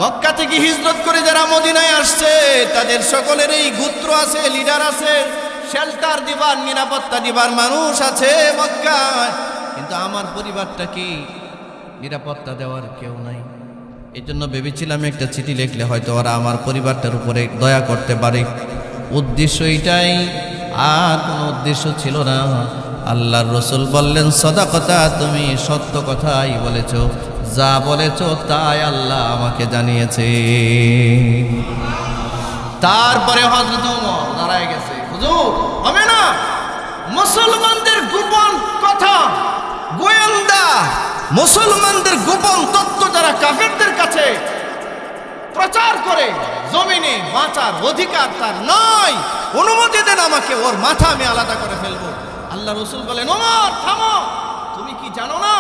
মক্কা থেকে হিজরত করে যারা মদিনায় আসছে তাদের সকলের এই গোত্র আছে, লিডার আছে, শেল্টার দিবার, নিরাপত্তা দিবার মানুষ আছে মক্কায়, কিন্তু আমার পরিবারটা কি নিরাপত্তা দেওয়ার কেউ নাই। এই জন্য ভেবেছিলাম একটা চিঠি লিখলে হয়তো ওরা আমার পরিবারটার উপরে দয়া করতে পারে। উদ্দেশ্য এটাই, আর কোনো উদ্দেশ্য ছিল না। আল্লাহর রাসূল বললেন, সাদাকাতা, তুমি সত্য কথাই বলেছ, যা বলেছ তাই আল্লাহ আমাকে জানিয়েছে। তারপরে হযরত ওমর দাঁড়ায় গেছে, হুজুর হবে না, মুসলমানদের গোপন কথা, গোয়েন্দা মুসলমানদের গোপন তথ্য যারা কাফেরদের কাছে প্রচার করে, জমিনে বাঁচার অধিকার তার নয়, অনুমতি দেন আমাকে, ওর মাথা আমি আলাদা করে ফেলবো। আল্লাহ রাসূল বলেন, ওমর থামো, তুমি কি জানো না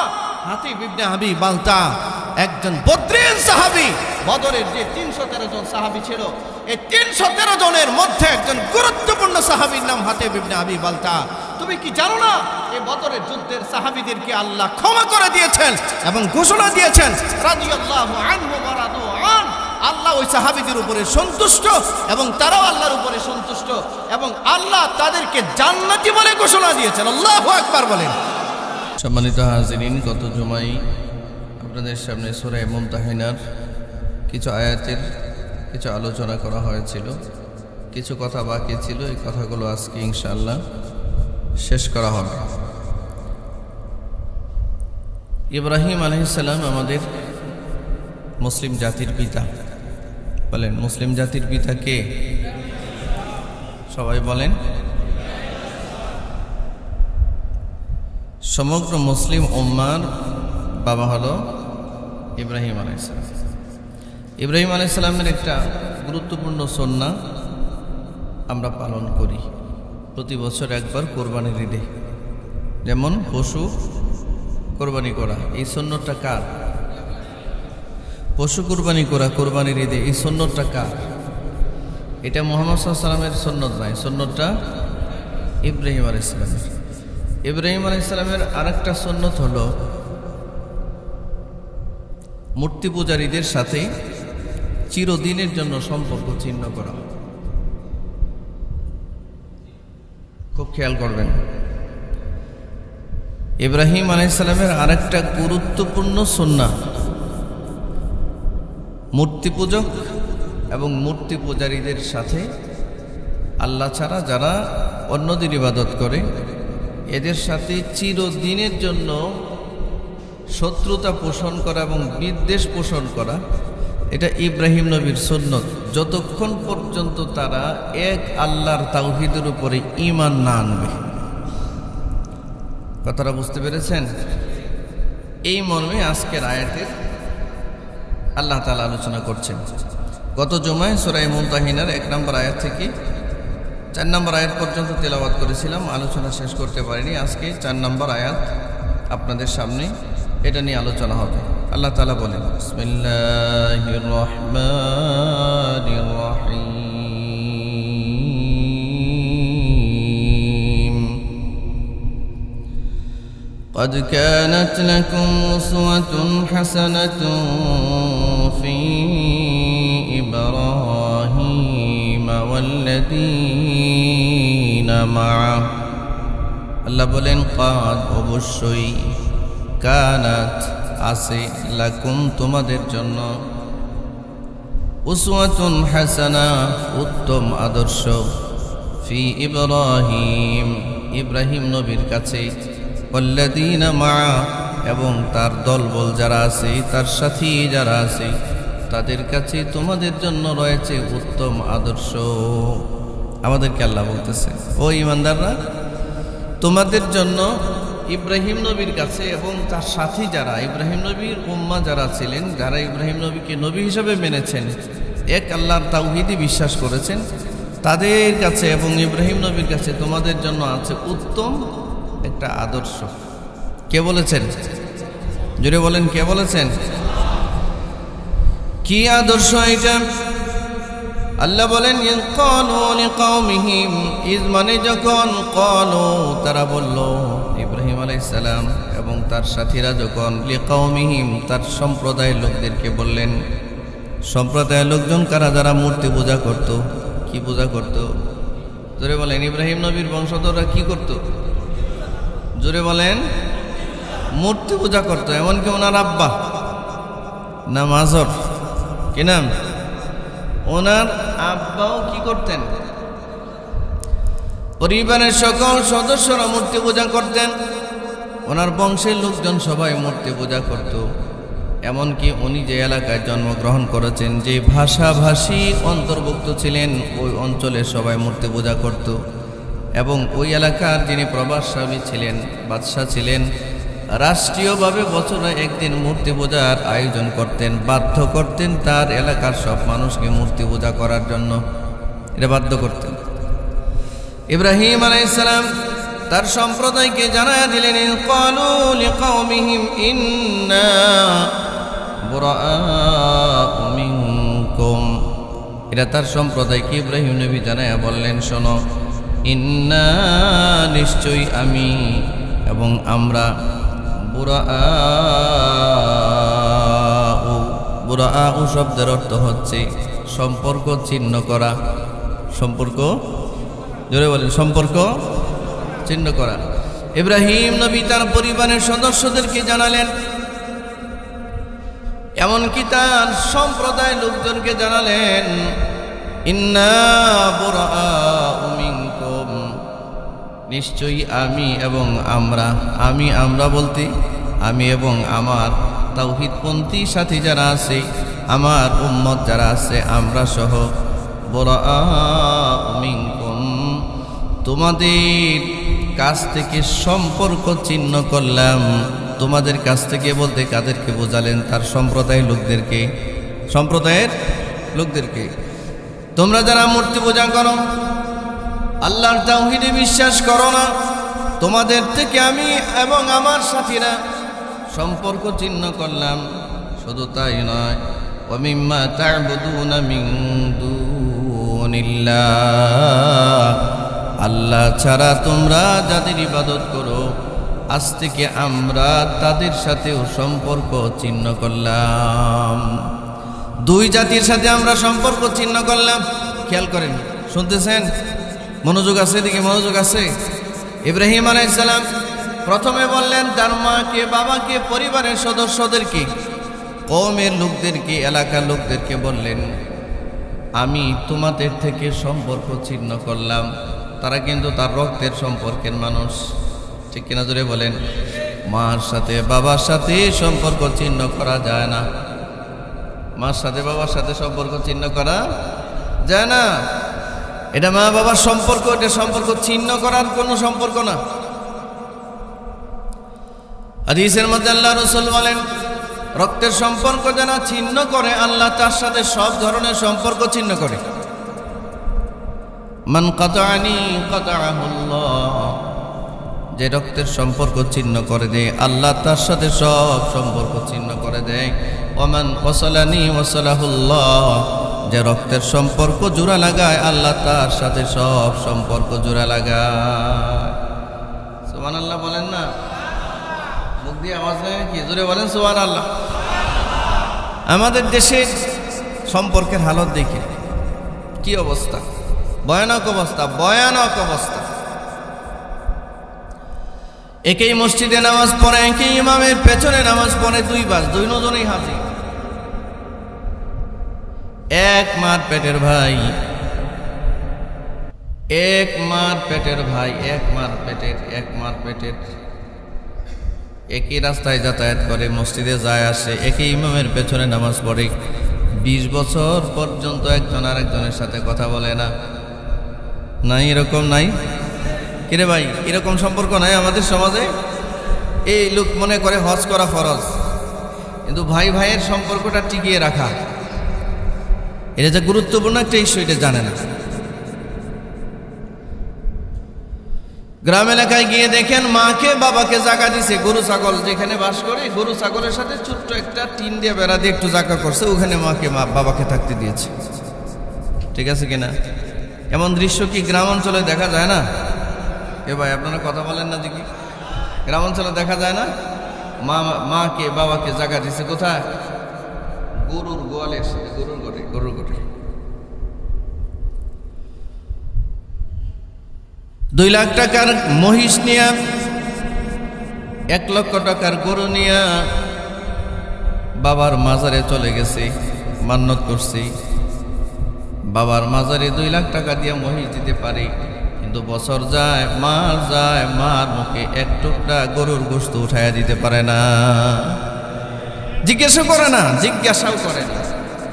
হাতিব ইবনে আবি বালতা একজন বদরিন সাহাবী, বদরের যে 313 জন সাহাবী ছিল, এই 313 জনের মধ্যে একজন গুরুত্বপূর্ণ সাহাবীর নাম হাতিব ইবনে আবি বালতা। তুমি কি জানো না এই বদরের যুদ্ধের সাহাবীদেরকে আল্লাহ ক্ষমা করে দিয়েছেন এবং ঘোষণা দিয়েছেন রাদিয়াল্লাহু আনহু ওয়া রাদু আন, আল্লাহ ওই সাহাবীদের উপরে সন্তুষ্ট এবং তারাও আল্লাহর উপরে সন্তুষ্ট, এবং আল্লাহ তাদেরকে জান্নাতি বলে ঘোষণা দিয়েছেন। আল্লাহু আকবার বলেন। সম্মানিত হাজিরিন, গত জুমায় আপনাদের সামনে সূরা মুমতাহিনার কিছু আয়াতের কিছু আলোচনা করা হয়েছিল, কিছু কথা বাকি ছিল, এই কথাগুলো আজকে ইনশাআল্লাহ শেষ করা হবে। ইব্রাহিম আলাইহিস সালাম আমাদের মুসলিম জাতির পিতা। বলেন, মুসলিম জাতির পিতা কে? সবাই বলেন। সমগ্র মুসলিম উম্মার বাবা হলো ইব্রাহিম আলাইহিস সালাম। ইব্রাহিম আলাইহিস সালামের একটা গুরুত্বপূর্ণ সুন্নাহ আমরা পালন করি প্রতি বছর একবার কোরবানির ঈদে, যেমন পশু কোরবানি করা। এই সুন্নতটা কার? পশু কোরবানি করা কোরবানির ঈদে, এই সুন্নতটা কার? এটা মুহাম্মদ সাল্লাল্লাহু আলাইহি ওয়াসাল্লামের সুন্নত নয়, সুন্নতটা ইব্রাহিম আলাইহিস সালামের। ইব্রাহিম আলাইহিস সালামের আরেকটা সুন্নত হলো মূর্তি পূজারীদের সাথে চিরদিনের জন্য সম্পর্ক ছিন্ন করা। খুব খেয়াল করবেন, ইব্রাহিম আলাইহিস সালামের আরেকটা গুরুত্বপূর্ণ সুন্নাহ, মূর্তি পূজক এবং মূর্তি পূজারীদের সাথে আল্লাহ ছাড়া যারা অন্যদের ইবাদত করে এদের সাথে চিরদিনের জন্য শত্রুতা পোষণ করা এবং বিদ্বেষ পোষণ করা। এটা ইব্রাহিম নবীর সুন্নত, যতক্ষণ পর্যন্ত তারা এক আল্লাহর তাওহীদের উপরে ঈমান না আনবে। কথাটা বুঝতে পেরেছেন? এই মর্মে আজকের আয়াতের আল্লাহ তাআলা আলোচনা করছেন। গত জুমায় সূরা মুমতাহিনার 1 নম্বর আয়াত থেকে 4 নম্বর আয়াত পর্যন্ত তেলাওয়াত করেছিলাম, আলোচনা শেষ করতে পারিনি। আজকে 4 নম্বর আয়াত আপনাদের সামনে, এটা নিয়ে আলোচনা হবে। আল্লাহ তাআলা বলেন, বিসমিল্লাহির রহমানির রহিম, قد كانت لكم أسوة حسنة في إبراهيم والذين معه। আল্লাহ বলেন, قد অবশ্যই, কানাত আছে, লাকুম তোমাদের জন্য, উসওয়াতুন হাসানা উত্তম আদর্শ, ফি ইব্রাহিম ইব্রাহিম নবীর কাছে, ওয়াল্লাযীনা মাআ এবং তার দলবল যারা আছে, তার সাথী যারা আছে, তাদের কাছে তোমাদের জন্য রয়েছে উত্তম আদর্শ। আমাদেরকে আল্লাহ বলতেছে, ও ঈমানদাররা, তোমাদের জন্য ইব্রাহিম নবীর কাছে এবং তার সাথী যারা, ইব্রাহিম নবীর উম্মাহ যারা ছিলেন, যারা ইব্রাহিম নবীকে নবী হিসাবে মেনেছেন, এক আল্লাহর তাওহীদে বিশ্বাস করেছেন, তাদের কাছে এবং ইব্রাহিম নবীর কাছে তোমাদের জন্য আছে উত্তম একটা আদর্শ। কে বলেছেন? জোরে বলেন, কে বলেছেন? কি আদর্শ এটা? আল্লাহ বলেন, ইয়াকালু লিকাওমিহিম, ইজ মানে যখন, ক্বালু তারা বলল, ইব্রাহিম আলাইহিস সালাম এবং তার সাথীরা যখন, লিকাওমিহিম তার সম্প্রদায়ের লোকদেরকে বললেন, সম্প্রদায়ের লোকজন কারা যারা মূর্তি পূজা করত? কি পূজা করত? জোরে বলেন। ইব্রাহিম নবীর বংশধররা কি করত? জোরে বলেন। মূর্তি পূজা করত। এমনকি ওনার আব্বা নাম আজর, কি নাম? ওনার আব্বাও কি করতেন? পরিবারের সকল সদস্যরা মূর্তি পূজা করতেন। ওনার বংশের লোকজন সবাই মূর্তি পূজা করত। এমনকি উনি যে এলাকায় জন্মগ্রহণ করেছেন, যে ভাষাভাষী অন্তর্ভুক্ত ছিলেন, ওই অঞ্চলের সবাই মূর্তি পূজা করত। এবং ওই এলাকার যিনি প্রভাবশালী ছিলেন, বাদশাহ ছিলেন, রাষ্ট্রীয়ভাবে বছরে একদিন মূর্তি পূজার আয়োজন করতেন, বাধ্য করতেন তার এলাকার সব মানুষকে মূর্তি পূজা করার জন্য। এটা বাধ্য করতেন। ইব্রাহিম আলাইহিস সালাম তার সম্প্রদায়কে জানায়া দিলেন, ক্বালু লিকাওমিহিম ইন্না বুরাআউ মিনকুম। এটা তার সম্প্রদায়কে ইব্রাহিম নবী জানায়া বললেন, শোনো, ইন্না নিশ্চয়ই আমি এবং আমরা বুরাআউ শব্দের অর্থ হচ্ছে সম্পর্ক ছিন্ন করা। সম্পর্ক, জোরে বলেন, সম্পর্ক ছিন্ন করা। ইব্রাহিম নবী তার পরিবারের সদস্যদেরকে জানালেন, এমনকি তার সম্প্রদায়ের লোকজনকে জানালেন, ইন্না বুরাআউ মিনকুম, নিশ্চয়ই আমি এবং আমরা। আমরা বলতে আমি এবং আমার তাওহীদপন্থী সাথী যারা আছে, আমার উম্মত যারা আছে, আমরা সহ, বুরাআউ মিনকুম, তোমাদের কাছ থেকে সম্পর্ক ছিন্ন করলাম। তোমাদের কাছ থেকে বলতে কাদেরকে বোঝালেন? তার সম্প্রদায়ের লোকদেরকে। সম্প্রদায়ের লোকদেরকে, তোমরা যারা মূর্তি পূজা করো, আল্লাহর তাওহীদে বিশ্বাস করো না, তোমাদের থেকে আমি এবং আমার সাথীরা সম্পর্ক ছিন্ন করলাম। শুধু তাই নয়, ওয়া মিম্মা তা'বুদুনা মিন দুনিল্লাহ, আল্লাহ ছাড়া তোমরা যাদের ইবাদত করো, আজ থেকে আমরা তাদের সাথেও সম্পর্ক ছিন্ন করলাম। দুই জাতির সাথে আমরা সম্পর্ক ছিন্ন করলাম। খেয়াল করেন, শুনতেছেন? মনোযোগ আছে? দিকে মনোযোগ আছে? ইব্রাহিম আলাইহিস সালাম প্রথমে বললেন তার মাকে, বাবাকে, পরিবারের সদস্যদেরকে, কওমের লোকদেরকে, এলাকার লোকদেরকে বললেন, আমি তোমাদের থেকে সম্পর্ক ছিন্ন করলাম। তারা কিন্তু তার রক্তের সম্পর্কের মানুষ, ঠিক কিনা? জোরে বলেন। মার সাথে বাবার সাথে সম্পর্ক ছিন্ন করা যায় না। মার সাথে বাবার সাথে সম্পর্ক ছিন্ন করা যায় না। এটা মা বাবার সম্পর্ক, এটা সম্পর্ক ছিন্ন করার কোনো সম্পর্ক না। হাদিসের মধ্যে আল্লাহ রাসূল বলেন, রক্তের সম্পর্ক যারা ছিন্ন করে, আল্লাহ তার সাথে সব ধরনের সম্পর্ক ছিন্ন করে। মান কাতাআনি কাতাআহুল্লাহ, যে রক্তের সম্পর্ক ছিন্ন করে দেয়, আল্লাহ তার সাথে সব সম্পর্ক ছিন্ন করে দেয়। ওমান ওয়াসালানি ওয়াসালাহুল্লাহ, যে রক্তের সম্পর্ক জোড়া লাগায়, আল্লাহ তার সাথে সব সম্পর্ক জোড়া লাগায়। সুবহানাল্লাহ বলেন না? মুখ দিয়ে আওয়াজ নেই কি? জোরে বলেন সুবহানাল্লাহ। আমাদের দেশের সম্পর্কের হালত দেখে কি অবস্থা, ভয়ানক অবস্থা, ভয়ানক অবস্থা। একই মসজিদে নামাজ পড়ে, একই ইমামের পেছনে নামাজ পড়ে, দুইজনেই হাজি, এক মার পেটের ভাই, এক মার পেটের ভাই, এক মার পেটের, একই রাস্তায় যাতায়াত করে, মসজিদে যায় আসে, একই ইমামের পেছনে নামাজ পড়ে। 20 বছর পর্যন্ত একজন আরেকজনের সাথে কথা বলে না। নাই? এরকম নাই? কিরে ভাই, এরকম সম্পর্ক নাই আমাদের সমাজে? এই লোক মনে করে হজ করা ফরজ, কিন্তু ভাই ভাইয়ের সম্পর্কটা টিকিয়ে রাখা, এটা যে গুরুত্বপূর্ণ একটা ইস্যু, এটা জানে না। গ্রাম এলাকায় গিয়ে দেখেন, মাকে বাবাকে জায়গা দিছে, গরু ছাগল যেখানে বাস করে, গরু ছাগলের সাথে ছোট্ট একটা টিন দিয়ে বেড়া দিয়ে একটু জায়গা করছে, ওখানে মাকে বাবাকে থাকতে দিয়েছে। ঠিক আছে কিনা? এমন দৃশ্য কি গ্রাম অঞ্চলে দেখা যায় না? এ ভাই আপনারা কথা বলেন না দেখি, গ্রাম অঞ্চলে দেখা যায় না? মাকে বাবাকে জায়গা দিছে কোথায়? গরুর গোয়ালের সাথে গরুর ঘরে 2 লাখ টাকার মহিষ নিয়া 1 লক্ষ টাকার গরু নিয়া বাবার মাজারে চলে গেছে, মান্নত করছে বাবার মাজারে 2 লাখ টাকা দিয়ে মহিষ দিতে পারে, কিন্তু বছর যায় মাস যায়, মার মুখে 1 টুকরা গরুর গোশত উঠাইয়া দিতে পারে না। জিজ্ঞাসাও করে না,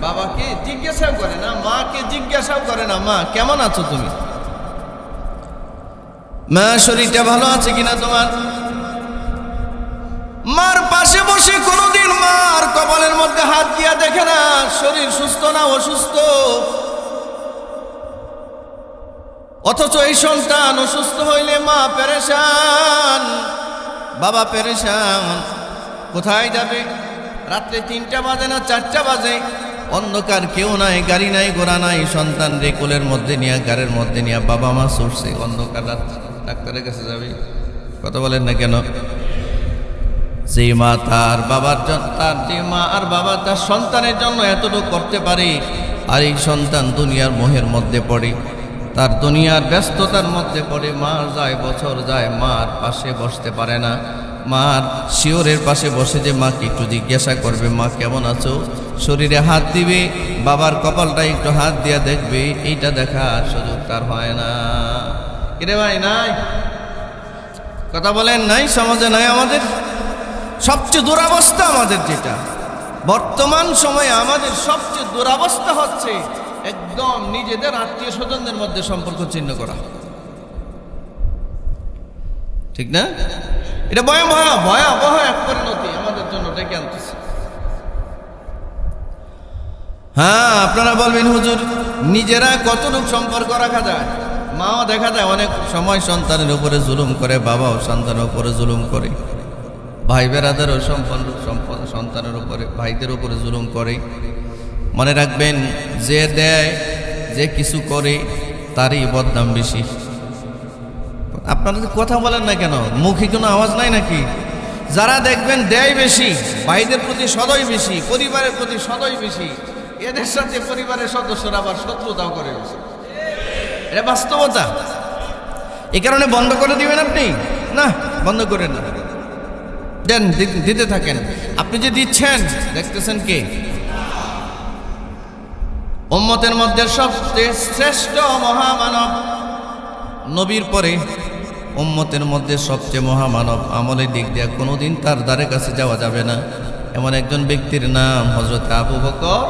বাবাকে জিজ্ঞাসাও করে না, মাকে জিজ্ঞাসাও করে না, মা কেমন আছো তুমি, মা শরীরটা ভালো আছে কিনা তোমার। মার পাশে বসে কোনোদিন মার কপালের মধ্যে হাত দিয়া দেখে না শরীর সুস্থ না অসুস্থ। অথচ এই সন্তান অসুস্থ হইলে মা পেরেশান, বাবা পেরেশান, কোথায় যাবে। রাত্রে 3টা বাজে না 4টা বাজে, অন্ধকার, কেউ নাই, গাড়ি নাই, ঘোড়া নাই, সন্তান রে কোলের মধ্যে নিয়ে, গাড়ির মধ্যে নিয়ে বাবা মা ছুটছে, অন্ধকার রাত, ডাক্তারের কাছে যাবে, কথা বলেন না কেন। যে মা তার বাবার জন্য, যে মা আর বাবা তার সন্তানের জন্য এতটুকু করতে পারে, আর এই সন্তান দুনিয়ার মোহের মধ্যে পড়ে, তার দুনিয়ার ব্যস্ততার মধ্যে পড়ে, মার যায় বছর যায়, মার পাশে বসতে পারে না, মার শিওরের পাশে বসে যে মাকে একটু জিজ্ঞাসা করবে মা কেমন আছো, শরীরে হাত দিবে, বাবার কপালটা একটু হাত দিয়া দেখবে, এইটা দেখার সুযোগ তার হয় না। কিরে ভাই নাই, কথা বলেন নাই, সমাজে নাই। আমাদের সবচেয়ে দুরবস্থা, আমাদের যেটা বর্তমান সময়ে আমাদের সবচেয়ে দুরবস্থা হচ্ছে একদম নিজেদের আত্মীয় স্বজনদের মধ্যে সম্পর্ক ছিন্ন করা, ঠিক না? এটা ভয়াবহ এক পরিণতি আমাদের জন্য ডেকে আনতেছে। হ্যাঁ, আপনারা বলবেন হুজুর নিজেরা কতটুকু সম্পর্ক রাখা যায়। মাও দেখা যায় অনেক সময় সন্তানের উপরে জুলুম করে, বাবাও সন্তানের উপরে জুলুম করে, ভাই বেরাদেরও সন্তানের উপরে, ভাইদের উপরে জুলুম করে। মনে রাখবেন, যে দেয়, যে কিছু করে, তারই বদনাম বেশি। আপনারা কথা বলেন না কেন, মুখে কোনো আওয়াজ নাই নাকি? যারা দেখবেন দেয় বেশি, ভাইদের প্রতি সদয় বেশি, পরিবারের প্রতি সদয় বেশি, এদের সাথে পরিবারের সদস্যরা আবার শত্রুতাও করে বেশি। এটা বাস্তবতা। এই কারণে বন্ধ করে দিবেন আপনি? না, বন্ধ করেন না, দেন, দিতে থাকেন। আপনি যে দিচ্ছেন, দেখতেছেন কে? উম্মতের মধ্যে সবচেয়ে শ্রেষ্ঠ মহামানব, নবীর পরে উম্মতের মধ্যে সবচেয়ে মহামানব, আমলের দিক দিয়ে কোনোদিন তার দ্বারে কাছে যাওয়া যাবে না, এমন একজন ব্যক্তির নাম হযরত আবু বকর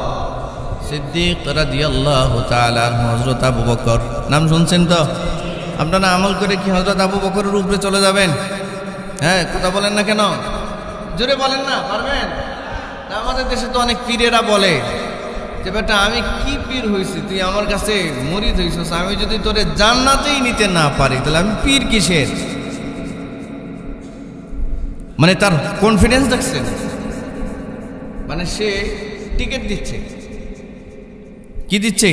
সিদ্দিক রাদিয়াল্লাহু তাআলা। হযরত আবু বকর নাম শুনছেন তো? আপনারা আমল করে কি হযরত আবু বকরের উপরে চলে যাবেন? হ্যাঁ, কথা বলেন না কেন? জোরে বলেন না, পারবেন? আমাদের দেশে তো অনেক পীরেরা বলে যে বেটা আমি কি পীর হয়েছি, তুই আমার কাছে মুরিদ হয়েছিস, আমি যদি তোরে জান্নাতেই নিতে না পারি তাহলে আমি পীর কিসের? মানে তার কনফিডেন্স দেখছেন, মানে সে টিকিট দিচ্ছে, কি দিচ্ছে?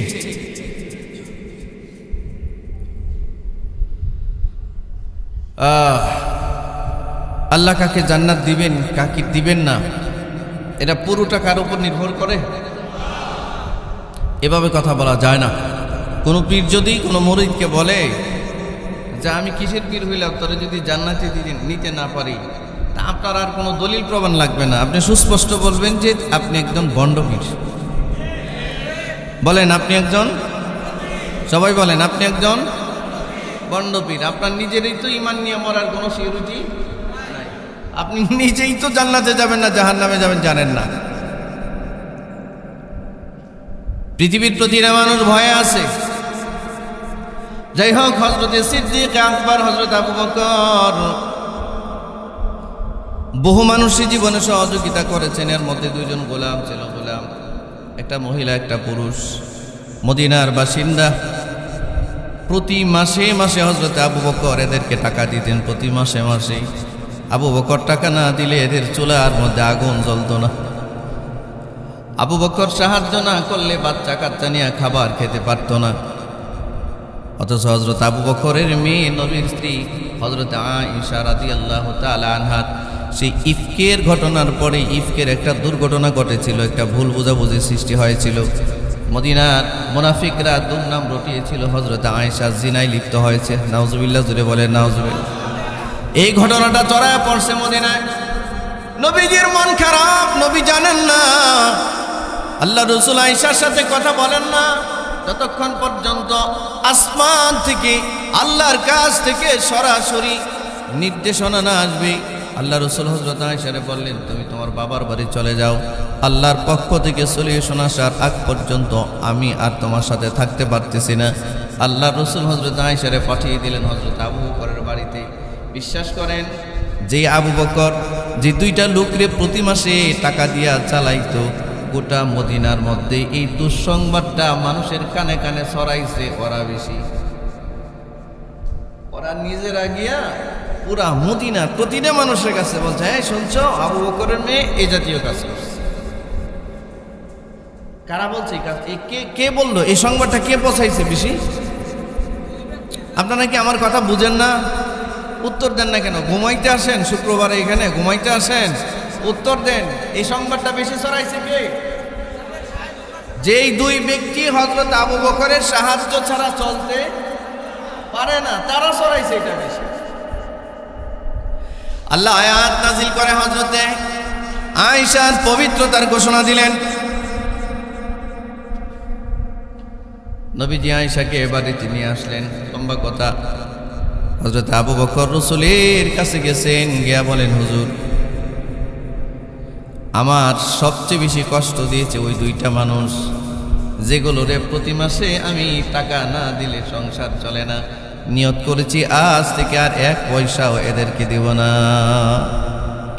আল্লাহ কাকে জান্নাত দিবেন, কাকে দিবেন না, এটা পুরোটা কার উপর নির্ভর করে? এভাবে কথা বলা যায় না। কোনো পীর যদি কোনো মুরিদকে বলে যে আমি কিসের পীর হইলাম, তোরে যদি জান্নাতে নিতে না পারি, তা আপনার আর কোনো দলিল প্রমাণ লাগবে না, আপনি সুস্পষ্ট বলবেন যে আপনি একজন ভণ্ড পীর। বলেন আপনি একজন, সবাই বলেন আপনি একজন ভণ্ড পীর। আপনার নিজেরই তো ঈমান নিয়ে মরার কোনো সিউরিটি নাই, আপনি নিজেই তো জান্নাতে যাবেন না জাহান্নামে যাবেন জানেন না। পৃথিবীর প্রতিটা মানুষ ভয়ে আছে। যাই হোক, হযরত সিদ্দিক আকবর, হযরত আবু বকর বহু মানুষই জীবনে সহযোগিতা করেছেন। এর মধ্যে 2 জন গোলাম ছিল, গোলাম, একটা মহিলা একটা পুরুষ, মদিনার বাসিন্দা। প্রতি মাসে মাসে হযরত আবু বকর এদেরকে টাকা দিতেন, প্রতি মাসে মাসে। আবু বকর টাকা না দিলে এদের চুলার মধ্যে আগুন জ্বলতো না। আবু বকর সাহায্য না করলে বাচ্চা কাচ্চা নিয়ে খাবার খেতে পারত না। অথচ হযরত আবু বকরের মেয়ে, নবীর স্ত্রী হযরত আয়েশা রাদিয়াল্লাহু তাআলা আনহা, সেই ইফকের ঘটনার পরে ইফকের একটা দুর্ঘটনা ঘটেছিল, একটা ভুল বোঝাবুঝি সৃষ্টি হয়েছিল। মদিনার মুনাফিকরা দুর্নাম রটিয়েছিল হযরত আয়েশা জিনায় লিপ্ত হয়েছে। নাউজুবিল্লাহ, জুড়ে বলেন নাউজুবিল্লাহ। এই ঘটনাটা ছড়ায় পড়ছে মদিনায়। নবীজির মন খারাপ, নবী জানেন না, আল্লাহ রাসূল আয়েশার সাথে কথা বলেন না যতক্ষণ পর্যন্ত আসমান থেকে আল্লাহর কাছ থেকে সরাসরি নির্দেশনা না আসবে। আল্লাহ রাসূল হযরত আয়েশারে বললেন, তুমি তোমার বাবার বাড়ি চলে যাও, আল্লাহর পক্ষ থেকে সলিউশন আসার আগ পর্যন্ত আমি আর তোমার সাথে থাকতে পারতেছি না। আল্লাহ রাসূল হযরত আয়েশারে পাঠিয়ে দিলেন হযরত আবু বকরের বাড়িতে। বিশ্বাস করেন, যে আবু বকর যে দুইটা লোকরে প্রতি মাসে টাকা দিয়া চালাইতো, গোটা মদিনার মধ্যে এই দুঃসংবাদটা মানুষের কানে কানে ছড়াইছে ওরা বেশি। ওরা নিজেরা গিয়া পুরা মদিনার প্রতিটা মানুষের কাছে বলছে, হ্যাঁ শুনছো, আবু বকরের মেয়ে এই জাতীয় কাজ করছে। কারা বলছে কে বললো এই সংবাদটা, কে পৌঁছাইছে বেশি? আপনারা কি আমার কথা বুঝেন না? উত্তর দেন না কেন? ঘুমাইতে আসেন শুক্রবারে, এখানে ঘুমাইতে আসেন, উত্তর দেন। এই সংবাদটা বেশি ছড়াইছে কে? যেই দুই ব্যক্তি হযরত আবু বকরের সাহায্য ছাড়া চলতে পারে না, তারা ছড়াইছে এটা বেশি। আল্লাহ আয়াত নাজিল করে হযরতে আয়েশার পবিত্রতার ঘোষণা দিলেন। নবীজি আয়েশাকে বাড়িতে নিয়ে আসলেন। লম্বা কথা, হযরত আবু বকর রাসূলের কাছে গেছেন, গিয়া বলেন, হুজুর, আমার সবচেয়ে বেশি কষ্ট দিয়েছে ওই দুইটা মানুষ, যেগুলোরে প্রতি মাসে আমি টাকা না দিলে সংসার চলে না। নিয়ত করেছি আজ থেকে আর এক পয়সাও এদেরকে দিব না।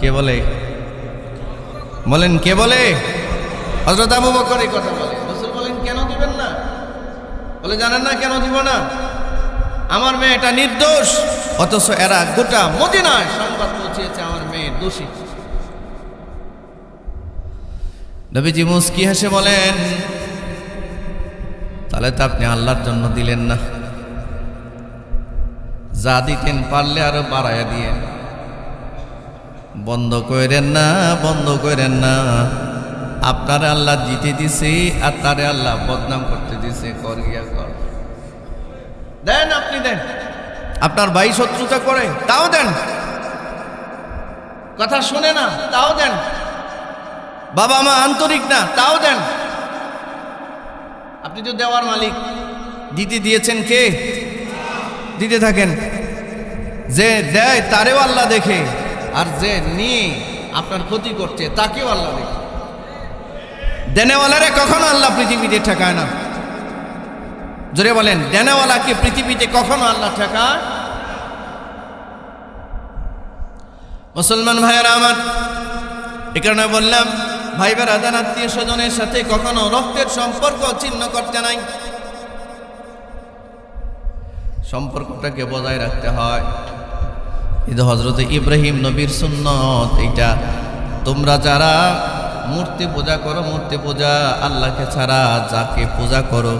কে বলে? বলেন কে বলে? হযরত আবু বকর এই কথা বলে। রাসূল বলেন, কেন দিবেন না? বলে, জানেন না কেন দিব না? আমার মেয়ে এটা নির্দোষ, অথচ এরা গোটা মদিনায় সংবাদ পৌঁছেছে আমার মেয়ে দোষী। নবীজি মুস্কি হেসে বলেন, তাহলে তো আপনি আল্লাহর জন্য দিলেন না, যা দিতেন পারলে আরো বাড়াইয়া দিয়ে। বন্ধ করেন না, বন্ধ করেন না। আপনারে আল্লাহ জিতে দিছে আর তারে আল্লাহ বদনাম করতে দিছে। কর গিয়া কর, দেন, আপনি দেন। আপনার ভাই শত্রুতা করে, তাও দেন। কথা শুনে না, তাও দেন। বাবা মা আন্তরিক না, তাও দেন। আপনি তো দেওয়ার মালিক, দিতে দিয়েছেন কে? দিতে থাকেন। যে দেয় তারেও আল্লাহ দেখে, আর যে নিয়ে আপনার ক্ষতি করছে তাকেও আল্লাহ দেখে। দেনেওয়ালারে কখনো আল্লাহ পৃথিবীতে ঠেকায় না। জোরে বলেন, দেনেওয়ালাকে পৃথিবীতে কখনো আল্লাহ ঠেকায়। মুসলমান ভাইয়েরা আমার, এ কারণে বললাম, ভাই বেরাদার আত্মীয় স্বজনের সাথে কখনো রক্তের সম্পর্ক ছিন্ন করতে নাই। সম্পর্কটাকে বজায় রাখতে হয়। এই হযরত ইব্রাহিম নবীর সুন্নত এইটা। তোমরা যারা মূর্তি পূজা করো, মূর্তি পূজা আল্লাহকে ছাড়া যাকে পূজা করো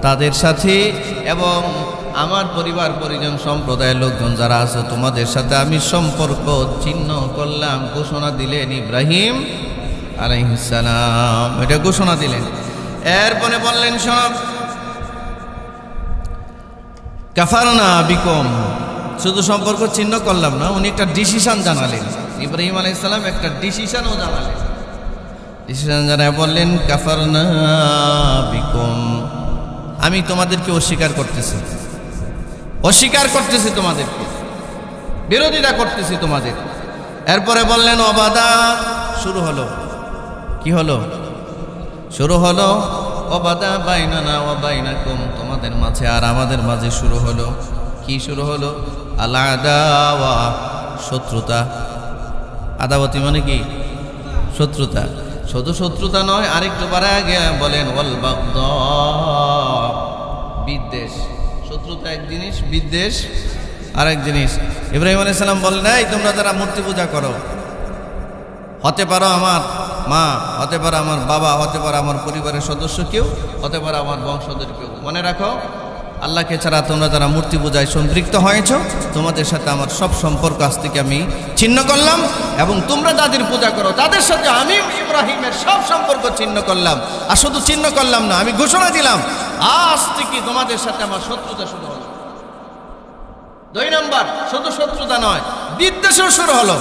তাদের সাথে, এবং আমার পরিবার পরিজন সম্প্রদায়ের লোকজন যারা আছে তোমাদের সাথে আমি সম্পর্ক ছিন্ন করলাম, ঘোষণা দিলেন ইব্রাহিম আলাইহিস সালাম। এটা ঘোষণা দিলেন। এরপরে বললেন, সব কাফারনা বিকুম, শুধু সম্পর্ক ছিন্ন করলাম না, উনি একটা ডিসিশন জানালেন। ইব্রাহিম আলাইহিস সালাম একটা ডিসিশনও জানালেন। ডিসিশন জানায় বললেন, কাফারনা বিকুম, আমি তোমাদেরকে অস্বীকার করতেছি, অস্বীকার করতেছি তোমাদেরকে, বিরোধিতা করতেছি তোমাদের। এরপরে বললেন, অবাদা, শুরু হলো। কি হলো? শুরু হলো অবাদা বাইনানা ওয়া বাইনাকুম, তোমাদের মাঝে আর আমাদের মাঝে শুরু হলো। কি শুরু হলো? আল আদাওয়া, শত্রুতা। আদাওয়াতি মানে কি? শত্রুতা। শুধু শত্রুতা নয়, আরেকটু বাড়ায় গিয়ে বলেন ওয়াল বাগদা, বিদ্বেষ। শত্রুতা এক জিনিস, বিদ্বেষ আরেক জিনিস। ইব্রাহিম আলাইহিস সালাম বললেন, এই তোমরা যারা মূর্তি পূজা করো, হতে পারো আমার মা, হতে পারে আমার বাবা, হতে পারে আমার পরিবারের সদস্য কেউ, হতে পারে আমার বংশধর কেউ, মনে রাখো আল্লাহকে ছাড়া তোমরা যারা মূর্তি পূজায় সম্পৃক্ত হয়েছ, তোমাদের সাথে আমার সব সম্পর্ক আজ থেকে আমি ছিন্ন করলাম, এবং তোমরা যাদের পূজা করো তাদের সাথে আমি ইব্রাহিমের সব সম্পর্ক ছিন্ন করলাম। আর শুধু ছিন্ন করলাম না, আমি ঘোষণা দিলাম আজ থেকে তোমাদের সাথে আমার শত্রুতা শুরু হলো। 2 নম্বর, শুধু শত্রুতা নয়, বিদ্বেষও শুরু হলো।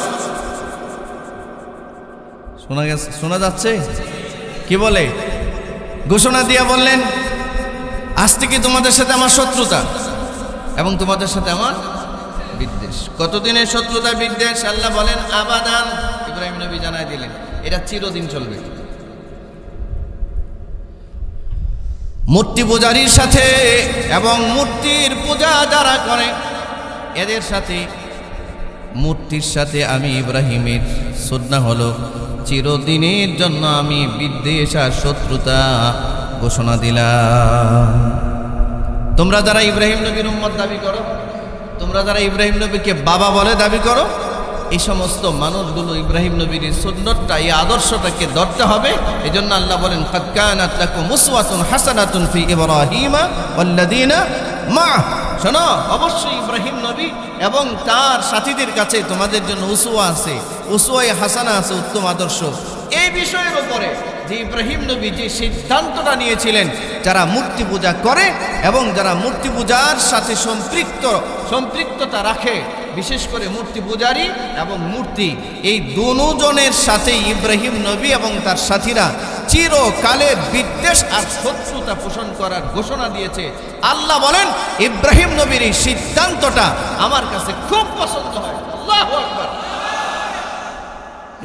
শোনা যাচ্ছে কি বলে? ঘোষণা দিয়ে বললেন আজ থেকে তোমাদের সাথে আমার শত্রুতা এবং তোমাদের সাথে আমার বিদ্বেষ। কতদিনের শত্রুতা বিদ্বেষ? আল্লাহ বলেন আবাদান। ইব্রাহিম নবী জানাই দিলেন এটা চিরদিন চলবে। মূর্তি পূজারীর সাথে এবং মূর্তির পূজা যারা করে এদের সাথে, মূর্তির সাথে আমি ইব্রাহিমের সুন্নাহ হলো চিরদিনের জন্য আমি বিদ্বেষ আর শত্রুতা ঘোষণা দিলাম। তোমরা যারা ইব্রাহিম নবীর উম্মত দাবি করো, তোমরা যারা ইব্রাহিম নবীকে বাবা বলে দাবি করো, এই সমস্ত মানুষগুলো ইব্রাহিম নবীর সুন্নতটা, এই আদর্শটাকে ধরতে হবে। এই জন্য আল্লাহ বলেন কাদ কানাত লাকুম উসওয়াতুন হাসানাতুন ফি ইব্রাহিমা ওয়াল্লাযিনা মা'আহু। শোনো, অবশ্যই ইব্রাহিম নবী এবং তার সাথীদের কাছে তোমাদের জন্য উসওয়া আছে, উসওয়ায়ে হাসানা আছে, উত্তম আদর্শ। এই বিষয়ের উপরে যে ইব্রাহিম নবী যে সিদ্ধান্তটা নিয়েছিলেন, যারা মূর্তি পূজা করে এবং যারা মূর্তি পূজার সাথে সম্পৃক্ততা রাখে, বিশেষ করে মূর্তি পূজারী এবং মূর্তি, এই দুজনের সাথে ইব্রাহিম নবী এবং তার সাথীরা চিরকালের বিদ্বেষ আর শত্রুতা পোষণ করার ঘোষণা দিয়েছে। আল্লাহ বলেন ইব্রাহিম নবীর এই সিদ্ধান্তটা আমার কাছে খুব পছন্দ হয়। আল্লাহু আকবার।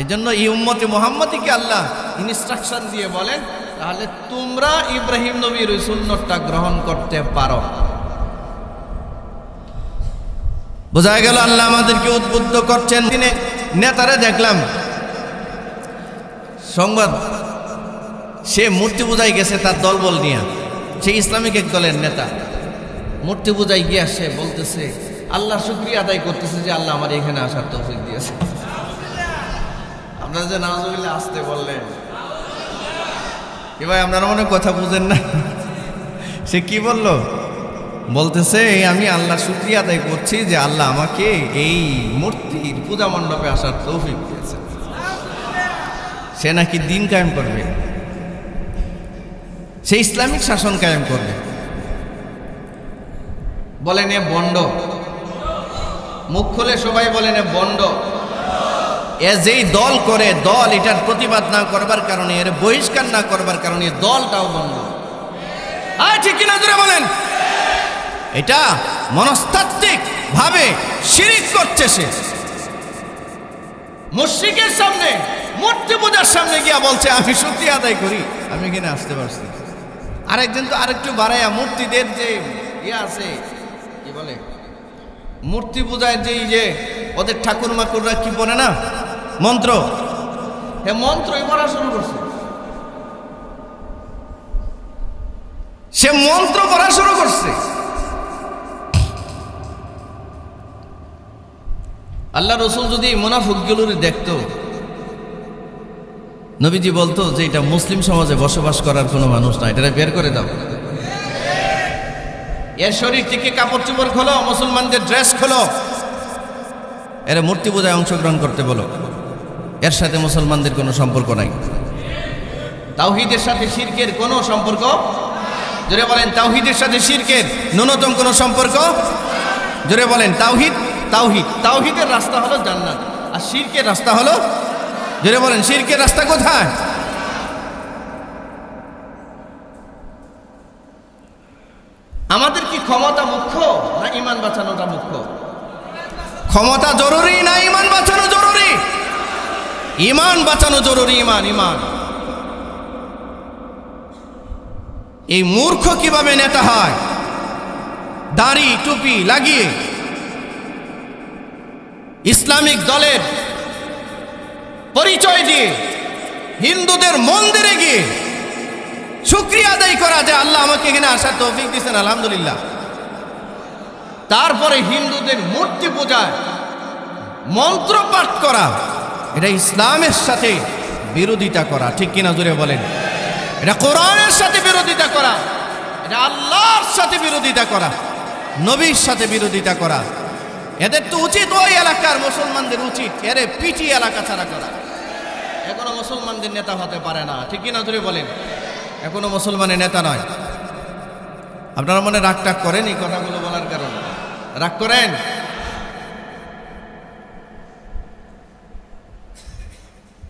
এই জন্য এই উম্মতে মুহাম্মাদীকে আল্লাহ ইনস্ট্রাকশন দিয়ে বলেন তাহলে তোমরা ইব্রাহিম নবীর ওই সুন্নতটা গ্রহণ করতে পারো। বোঝা গেল আল্লাহ আমাদেরকে উদ্বুদ্ধ করছেন। দিনে নেতারা দেখলাম সংবাদ, সে মূর্তি পূজায় গেছে তার দলবল নিয়ে, সে ইসলামিক এক দলের নেতা মূর্তি পূজায় গিয়ে সে বলতেছে আল্লাহ শুকরিয়া আদায় করতেছে যে আল্লাহ আমার এখানে আসার তৌফিক দিয়েছে। আপনারা যে নাউজুবিল্লাহ আসতে বললেন, ভাই আপনারা মনে কথা বুঝেন না। সে কি বলল? বলতেছে আমি আল্লাহ শুকরিয়া আদায় করছি যে আল্লাহ আমাকে এই মূর্তির পূজা মণ্ডপে আসার তৌফিক দিয়েছে। সে নাকি দিন কায়েম করবে, সে ইসলামিক শাসন কায়েম করবে। বলেন এ বন্ড, মুখ খুলে সবাই বলেন এ বন্ড। এ যেই দল করে, দল এটার প্রতিবাদ না করবার কারণে, এর বহিষ্কার না করবার কারণে দলটাও বন্ধ। ঠিক কিনা জোরে বলেন? এটা মনস্তাত্ত্বিক ভাবে শিরিক করছে। সে মুশরিকের সামনে, মূর্তি পূজার সামনে গিয়া বলছে আমি শুকরিয়া আদায় করি আমি এখানে আসতে পারছি। আরেকজন তো আরেকটু বাড়াইয়া মূর্তিদের যে আছে কি বলে, মূর্তি পূজায় যে ওদের ঠাকুর মাকুররা কি বলে না মন্ত্র, এ মন্ত্রই পড়া শুরু করছে। সে মন্ত্র পড়া শুরু করছে। আল্লাহ রসুল যদি মুনাফিকগুলোর দেখতো, নবীজি বলতো যে এটা মুসলিম সমাজে বসবাস করার কোনো মানুষ না, এটা বের করে দাও। এর শরীর থেকে কাপড় চোপড় খোলো, মুসলমানদের ড্রেস খোলো, এর মূর্তি পূজায় অংশগ্রহণ করতে বলো। এর সাথে মুসলমানদের কোনো সম্পর্ক নাই। তাওহীদের সাথে শিরকের কোনো সম্পর্ক, জোরে বলেন তাওহীদের সাথে শিরকের ন্যূনতম কোনো সম্পর্ক। জোরে বলেন তাওহীদ। তাওহীদ, তাওহীদের রাস্তা হলো জান্নাত, আর শিরকের রাস্তা হলো, জোরে বলেন শিরকের রাস্তা কোথায়? আমাদের কি ক্ষমতা মুখ্য না ঈমান বাঁচানোটা মুখ্য? ক্ষমতা জরুরি না ঈমান বাঁচানো জরুরি? ঈমান বাঁচানো জরুরি। ঈমান। এই মূর্খ কিভাবে নেতা হয়? দাড়ি টুপি লাগিয়ে ইসলামিক দলের পরিচয় দিয়ে হিন্দুদের মন্দিরে গিয়ে শুকরিয়া আদায় করা যে আল্লাহ আমাকে এখানে আসার তৌফিক দিয়েছেন, আলহামদুলিল্লাহ। তারপরে হিন্দুদের মূর্তি পূজায় মন্ত্র পাঠ করা, এটা ইসলামের সাথে বিরোধিতা করা। ঠিক কিনা জোরে বলেন? এটা কোরআনের সাথে বিরোধিতা করা। এটা আল্লাহর সাথে বিরোধিতা করা, নবীর সাথে বিরোধিতা করা। এদের তো উচিত, ওই এলাকার মুসলমানদের উচিত এরে পিটি এলাকা ছাড়া করা। এখনো মুসলমানদের নেতা হতে পারে না, ঠিক কিনা ধরে বলেন? এখনো মুসলমানের নেতা নয়। আপনারা মনে রাগ টাগ করেন এই কথাগুলো বলার কারণে? রাগ করেন?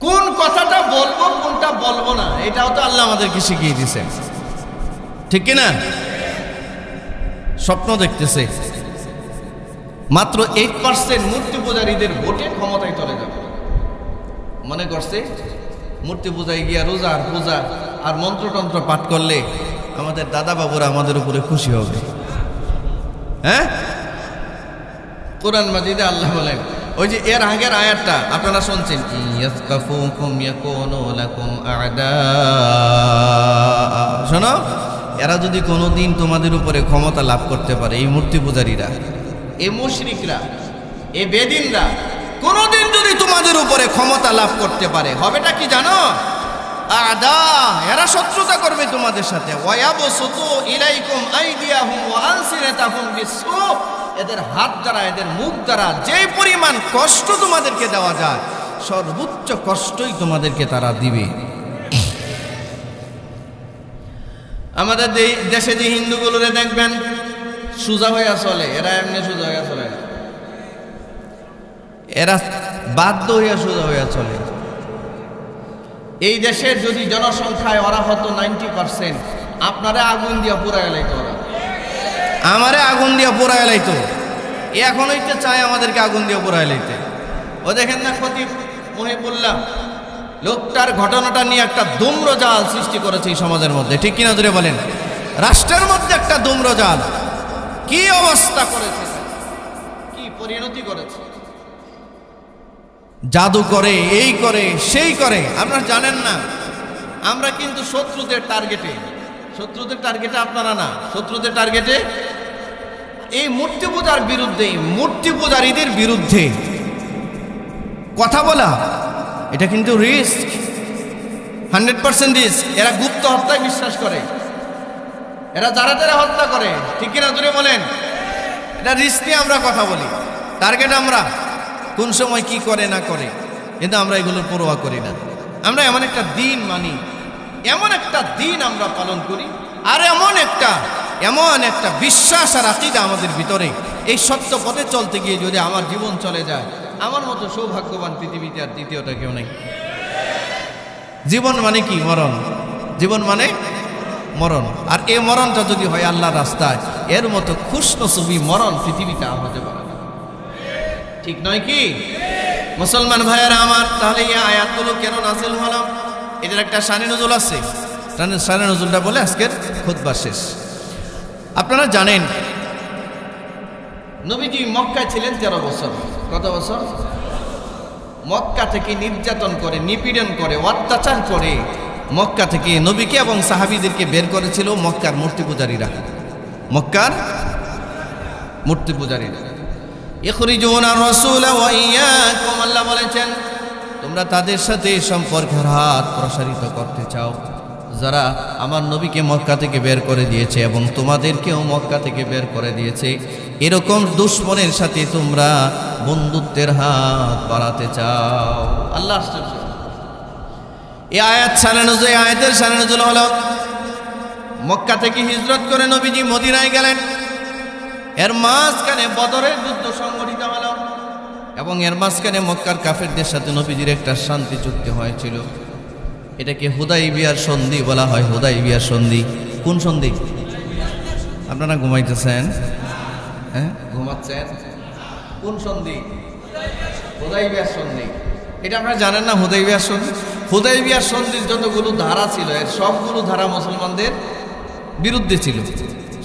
কোন কথাটা বলবো কোনটা বলবো না এটাও তো আল্লাহ আমাদেরকে শিখিয়ে দিয়েছেন, ঠিক কিনা? স্বপ্ন দেখতেছে মাত্র 8% মূর্তি পূজারীদের ভোটে ক্ষমতায় চলে যাবে। মনে করছে মূর্তি পূজায় গিয়া রোজা আর পূজা আর মন্ত্রতন্ত্র পাঠ করলে আমাদের দাদা বাবুরা আমাদের উপরে খুশি হবে। হ্যাঁ, কোরআন মাজিদে আল্লাহ বলেন, ওই যে এর আগের আয়াতটা আপনারা শুনছেন, শোনো, এরা যদি কোনোদিন তোমাদের উপরে ক্ষমতা লাভ করতে পারে, এই মূর্তি পূজারীরা, এই মুশরিকরা, এই বেদিনরা কোনোদিন যদি তোমাদের উপরে ক্ষমতা লাভ করতে পারে, হবেটা কি জানো? আদা, এরা শত্রুতা করবে তোমাদের সাথে। ওয়ায়াবসুতু ইলাইকুম আইদিয়াহুম ওয়া আলসিনাতাহুম বিসসু, এদের হাত দ্বারা এদের মুখ দ্বারা যে পরিমাণ কষ্ট তোমাদেরকে দেওয়া যায়, সর্বোচ্চ কষ্টই তোমাদেরকে তারা দিবে। আমাদের দেশে যে হিন্দুগুলোরে দেখবেন সোজা হইয়া চলে, এরা এমনি সোজা হইয়া চলে না, এরা বাধ্য হইয়া সোজা হইয়া চলে। এই দেশের যদি জনসংখ্যায় ওরা হতো 90%, আপনারা আগুন দিয়া পুরাই লাইতো, ওরা আমারে আগুন দিয়া পুরাই লাইতো। এখন হইতে চায় আমাদেরকে আগুন দিয়া পুরাই লাইতে। ও দেখেন না খতিব মহিবুল্লাহ, লোকটার ঘটনাটা নিয়ে একটা ধূম্রজাল সৃষ্টি করেছে এই সমাজের মধ্যে, ঠিক কিনা ধরে বলেন? রাষ্ট্রের মধ্যে একটা ধূম্রজাল, কি অবস্থা করেছে, কি পরিণতি করেছে। জাদু করে, এই করে, সেই করে। আপনারা জানেন না, আমরা কিন্তু শত্রুদের টার্গেটে, শত্রুদের টার্গেটে আপনারা না, শত্রুদের টার্গেটে এই মূর্তি পূজার বিরুদ্ধে, মূর্তি পূজারীদের বিরুদ্ধে কথা বলা, এটা কিন্তু রিস্ক, 100% রিস্ক। এরা গুপ্ত হত্যায় বিশ্বাস করে, এরা যারা যারা হত্যা করে, ঠিক কিনা জুড়ে বলেন? এটা রিস্ক নিয়ে আমরা কথা বলি, টার্গেট আমরা কোন সময় কি করে না করে, কিন্তু আমরা এগুলোর পরোয়া করি না। আমরা এমন একটা দিন মানি, এমন একটা দিন আমরা পালন করি, আর এমন একটা বিশ্বাস আর আকীদা আমাদের ভিতরে। এই সত্য পথে চলতে গিয়ে যদি আমার জীবন চলে যায়, আমার মতো সৌভাগ্যবান পৃথিবীতে আর দ্বিতীয়টা কেউ নেই। জীবন মানে কি? মরণ। জীবন মানে মরণ। আর এই মরণটা যদি হয় আল্লাহর রাস্তায়, এর মতো খুশনসিব মরণ পৃথিবীতে আর হতে পারে না, ঠিক নয় কি মুসলমান ভাইয়েরা আমার? তাহলে এই আয়াতগুলো কেন নাযিল হলো? এটার একটা শানে নজুল আছে, শানে নজুলটা বলে আজকের খুতবা শেষ। আপনারা জানেন নবীজি মক্কায় ছিলেন 13 বছর। কত বছর? মক্কা থেকে নির্যাতন করে, নিপীড়ন করে, অত্যাচার করে মক্কা থেকে নবীকে এবং সাহাবীদেরকে বের করেছিল মক্কার মূর্তি পূজারীরা। মক্কার মূর্তি পূজারীরা ইখরিজুনা রাসূলা ওয়া ইয়াকুম, আল্লাহ বলেছেন তোমরা তাদের সাথে সম্পর্কের হাত প্রসারিত করতে চাও যারা আমার নবীকে মক্কা থেকে বের করে দিয়েছে এবং তোমাদেরকেও মক্কা থেকে বের করে দিয়েছে। এরকম দুশমনের সাথে তোমরা বন্ধুত্বের হাত বাড়াতে চাও। আল্লাহ আশ্চর্য। এই আয়াত শানে-নুজুল, আয়াতের শানে-নুজুল হলো মক্কা থেকে হিজরত করে নবীজি মদিনায় গেলেন, এর মাঝখানে বদরের যুদ্ধ সংগঠিত হলো এবং এর মাঝখানে মক্কার কাফেরদের সাথে নবীজির একটা শান্তি চুক্তি হয়েছিল। এটাকে হুদাইবিয়ার সন্ধি বলা হয়। হুদাইবিয়ার সন্ধি। কোন সন্ধি? আপনারা ঘুমাইতেছেন? হ্যাঁ, ঘুমাচ্ছেন? কোন সন্ধি? হুদাইবিয়ার সন্ধি। এটা আপনারা জানেন না? হুদাইবিয়ার সন্ধি, হুদাইবিয়ার সন্ধির যতগুলো ধারা ছিল, এর সবগুলো ধারা মুসলমানদের বিরুদ্ধে ছিল,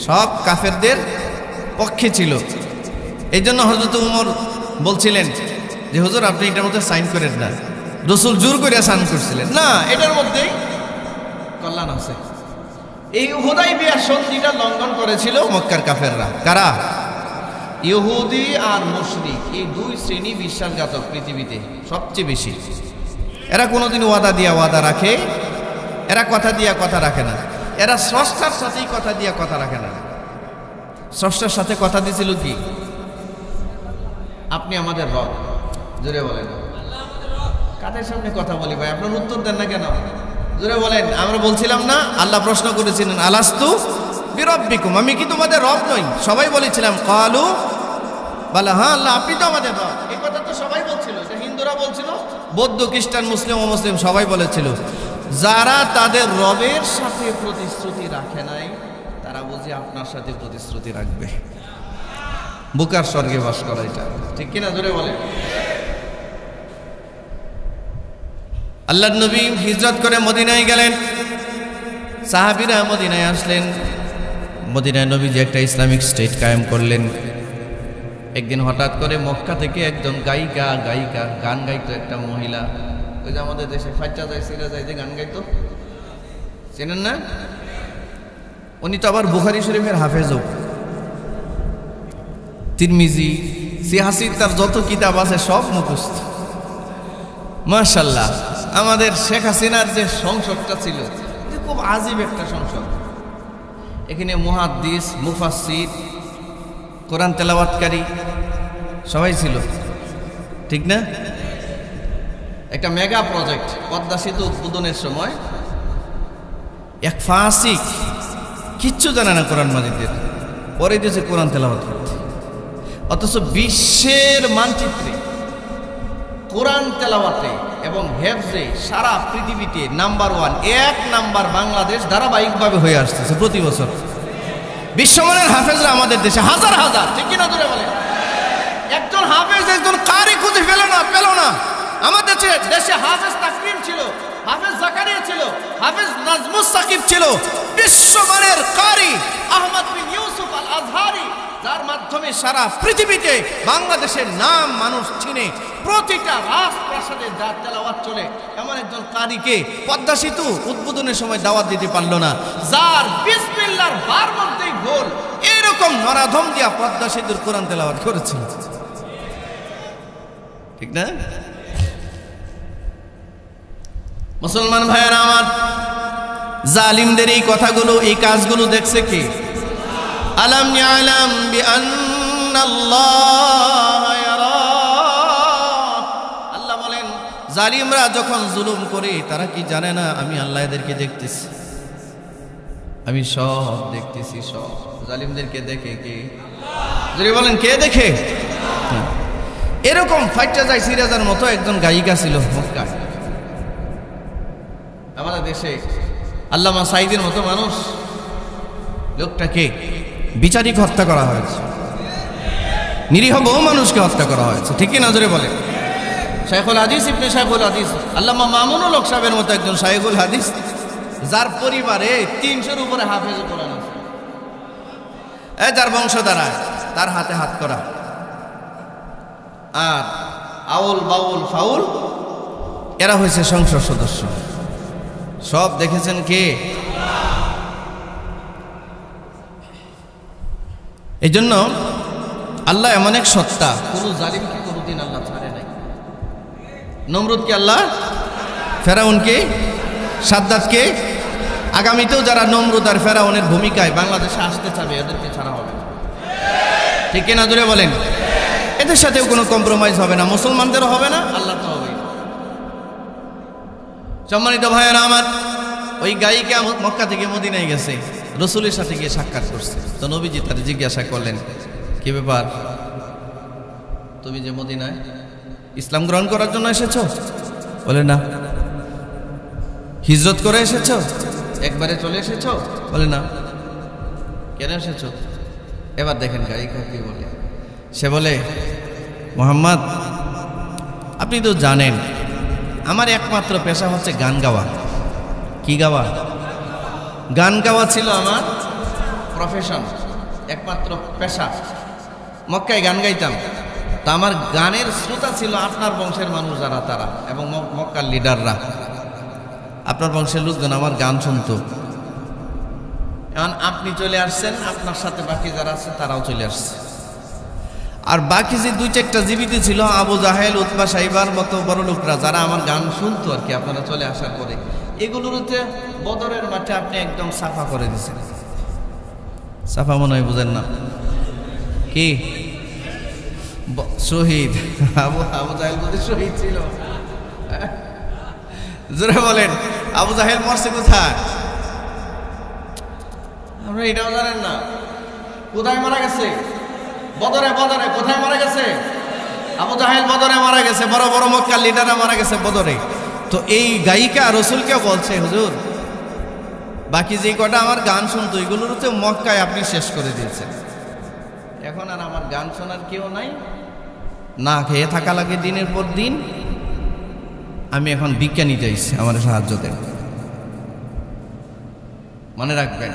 সব কাফেরদের পক্ষে ছিল। এই জন্য হযরত উমর বলছিলেন যে হুজুর আপনি এটার মধ্যে সাইন করেন না। রাসূল জোর করে সাইন করছিলেন না, এটার মধ্যেই কল্যাণ আছে। এই হুদাইবিয়ার সন্ধিটা লঙ্ঘন করেছিল মক্কার কাফেররা। কারা? ইহুদি আর মুশরিক, এই দুই শ্রেণী বিশ্বাসঘাতক পৃথিবীতে সবচেয়ে বেশি। এরা কোনোদিন ওয়াদা দিয়া ওয়াদা রাখে, এরা কথা দিয়া কথা রাখে না। এরা স্রষ্টার সাথেই কথা দিয়ে কথা রাখে না। স্রষ্টার সাথে কথা দিয়েছিল কি? আপনি আমাদের রব। জোরে বলেন। কাদের সামনে কথা বলি ভাই? আপনার উত্তর দেন না কেন? জোরে বলেন। আমরা বলছিলাম না, আল্লাহ প্রশ্ন করেছিলেন আলাস্তু বিরব্বিকুম, আমি কি তোমাদের রব নই? সবাই বলেছিলাম ক্বালু বালা, হ্যাঁ আল্লাহ আপনি তো আমাদের রব। এই কথা তো সবাই বলছিল। এটা হিন্দুরা বলছিল, বৌদ্ধ, খ্রিস্টান, মুসলিম, অমুসলিম সবাই বলেছিল। যারা তাদের রবের সাথে প্রতিশ্রুতি রাখে নাই, তারা বুঝি আপনার সাথে প্রতিশ্রুতি রাখবে। বুকার স্বর্গে বাস করা, এটা ঠিক কিনা? জোরে বলেন। আল্লাহর নবী হিজরত করে মদিনায় গেলেন। সাহাবীরা মদিনায় আসলেন। মদিনায় নবীজি একটা ইসলামিক স্টেট কায়েম করলেন। একদিন হঠাৎ করে মক্কা থেকে একজন গায়িকা গান গাইতো, একটা মহিলা, ওই যে আমাদের দেশে ফাইটা যায় সিরা যায় যে গান গাইতো, চেনেন না? উনি তো আবার বুখারী শরীফের হাফেজও। তিরমিজি, সিহাসির, তার যত কিতাব আছে সব মুখস্থ। মাশাআল্লাহ। আমাদের শেখ হাসিনার যে সংসদটা ছিল, খুব আজীব একটা সংসদ। এখানে মুহাদ্দিস, মুফাসসির, কোরআন তেলাওয়াতকারী সবাই ছিল, ঠিক না? একটা মেগা প্রজেক্ট। পদ্মা সেতু উদ্বোধনের সময় এক ফাসিক, কিচ্ছু জানে না কোরআন মাজিদের, পরে দিয়েছে কোরআন তেলাওয়াত করতে। অথচ বিশ্বের মানচিত্রে কোরআন তেলাওয়াতে এবং হেফজে সারা পৃথিবীতে নাম্বার 1, 1 নাম্বার বাংলাদেশ ধারাবাহিকভাবে হয়ে আসতেছে প্রতি বছর। বিশ্বমানের হাফেজরা আমাদের দেশে হাজার হাজার, ঠিক কিনা? ধরে বলে একজন হাফেজ, একজন কারি খুঁজে পেল না। আমাদের দেশে হাফেজ তাকরিম ছিল, হাফেজ জাকারিয়া ছিল, হাফেজ নাজমুস সাকিব ছিল, বিশ্বমানের কারি আহমদ বিন ইউসুফ আল আজহারি, যার মাধ্যমে সারা পৃথিবীতে বাংলাদেশের নাম মানুষ চিনে। প্রতিটা রাজপ্রাসাদে যার তেলাওয়াত চলে, এমন একজন কারিকে পদ্মা সেতু উদ্বোধনের সময় দাওয়াত দিতে পারলো না, যার বিসমিল্লাহর বার মধ্যেই ভুল। এরকম নরাধম দিয়া পদ্মা সেতুর কোরআন তেলাওয়াত করেছিল, ঠিক না? মুসলমান ভাইয়েরা আমার, জালিমদের এই কথাগুলো, এই কাজগুলো দেখছে কে? আলাম ইয়ালাম বিআন্নাল্লাহ ইয়ারা। আল্লাহ বলেন, জালিমরা যখন জুলুম করে, তারা কি জানে না আমি আল্লাহ এদেরকে দেখতেছি, আমি সব দেখতেছি, সব। জালিমদেরকে দেখে কে? যদি বলেন কে দেখে? এরকম ফাইটা যায় সিরাজার মতো একজন গায়িকা ছিল মক্কায়। আমাদের দেশে আল্লামা সাঈদের মতো মানুষ, লোকটাকে বিচারিক হত্যা করা হয়েছে, নিরীহ বহু মানুষকে হত্যা করা হয়েছে, ঠিক কি? নজরে বলে শাইখুল হাদিস ইবনে শাইখুল হাদিস আল্লামা মামুনুল হক সাহেবের মতো একজন শাইখুল হাদিস, যার পরিবারে 300-র উপরে হাফেজ কোরআন আছে, যার বংশধারা, তার হাতে হাত করা। আর আউল বাউল ফাউল এরা হয়েছে সংসদ সদস্য। সব দেখেছেন কে? এই জন্য আল্লাহ এমন এক সত্তা, কোন জালিমকে কোনদিন আল্লাহ ছাড়ে নাই। নমরুদকে আল্লাহ, ফেরাউনকে, সাদ্দাতকে, আগামীতেও যারা নমরুদ আর ফেরাউনের ভূমিকায় বাংলাদেশে আসতে চাবে, এদেরকে ছাড়া হবে, ঠিক কিনা? জোরে বলেন। এদের সাথেও কোনো কম্প্রোমাইজ হবে না, মুসলমানদেরও হবে না, আল্লাহ তো হবে। সম্মানিত ভাইয়েরা আমার, ওই গায়িকা মক্কা থেকে মদিনায় গেছে, রসুলের সাথে গিয়ে সাক্ষাৎ করছে। তো নবীজি তাদের জিজ্ঞাসা করলেন, কি ব্যাপার, তুমি যে মদিনায় ইসলাম গ্রহণ করার জন্য এসেছো? বলে না। হিজরত করে এসেছো? একবারে চলে এসেছো? বলে না। কেন এসেছো? এবার দেখেন গায়িকা কি বলে। সে বলে, মোহাম্মদ, আপনি তো জানেন আমার একমাত্র পেশা হচ্ছে গান গাওয়া। কি গাওয়া? গান গাওয়া ছিল আমার প্রফেশন, একমাত্র পেশা। মক্কায় গান গাইতাম। তা আমার গানের শ্রোতা ছিল আপনার বংশের মানুষ যারা, তারা এবং মক্কার লিডাররা, আপনার বংশের লোকজন আমার গান শুনত। এখন আপনি চলে আসছেন, আপনার সাথে বাকি যারা আছে তারাও চলে আসছে। আর বাকি যে 2-4টা জীবিত ছিল, আবু জাহেল, উতবা, সাইবার মতো বড় লোকরা, যারা আমার গান শুনতো আর কি, আপনারা চলে আসার পরে, এগুলোতে বদরের মাঠে আপনি একদম সাফা করে দিয়েছেন। সাফা মনে হয় বুঝেন না কি? শহীদ আবু জাহেল যদি শহীদ ছিল, জোরে বলেন আবু জাহেল মরছে কোথায়? আমরা এটাও জানেন না। কোথায় মারা গেছে? বদরে। বদরে কোথায় মারা গেছে? আবু জাহেল বদরে মারা গেছে। বড় বড় মক্কার লিডাররা মারা গেছে বদরে। তো এই গায়িকা রসুলকে বলছে, হুজুর বাকি যে কটা আমার গান শুনতো এগুলোর তো মক্কায় আপনি শেষ করে দিয়েছেন, এখন আর আমার গান শোনার কেউ নাই, না খেয়ে থাকা লাগে দিনের পর দিন, আমি এখন বিজ্ঞানী চাইছি আমার সাহায্য দেন। মনে রাখবেন,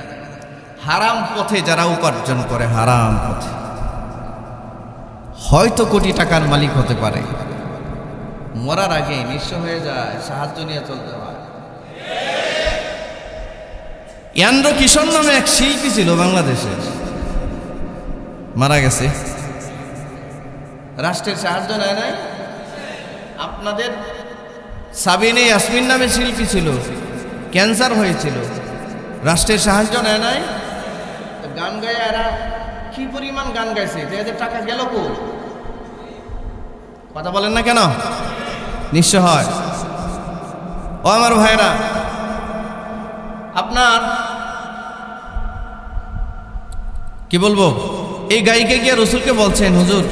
হারাম পথে যারা উপার্জন করে, হারাম পথে হয়তো কোটি টাকার মালিক হতে পারে, মরার আগে নিঃস্ব হয়ে যায়, সাহায্য নিয়ে চলতে হয়। ইয়ান্দ্র কিশোর নামে এক শিল্পী ছিল বাংলাদেশে, মারা গেছে। রাষ্ট্রের সাহায্য নেয় নাই। আপনাদের সাবিনে ইয়াসমিন নামে শিল্পী ছিল, ক্যান্সার হয়েছিল, রাষ্ট্রের সাহায্য নেয় নাই। গান গায়ে এরা কি পরিমাণ গান গাইছে, এদের টাকা গেল কো? কথা বলেন না কেন? নিশ্চয় হয়। ও আমার ভাইরা, আপনার কি বলবো, এই গায়িকা গিয়ে রসুলকে বলছেন, হুজুর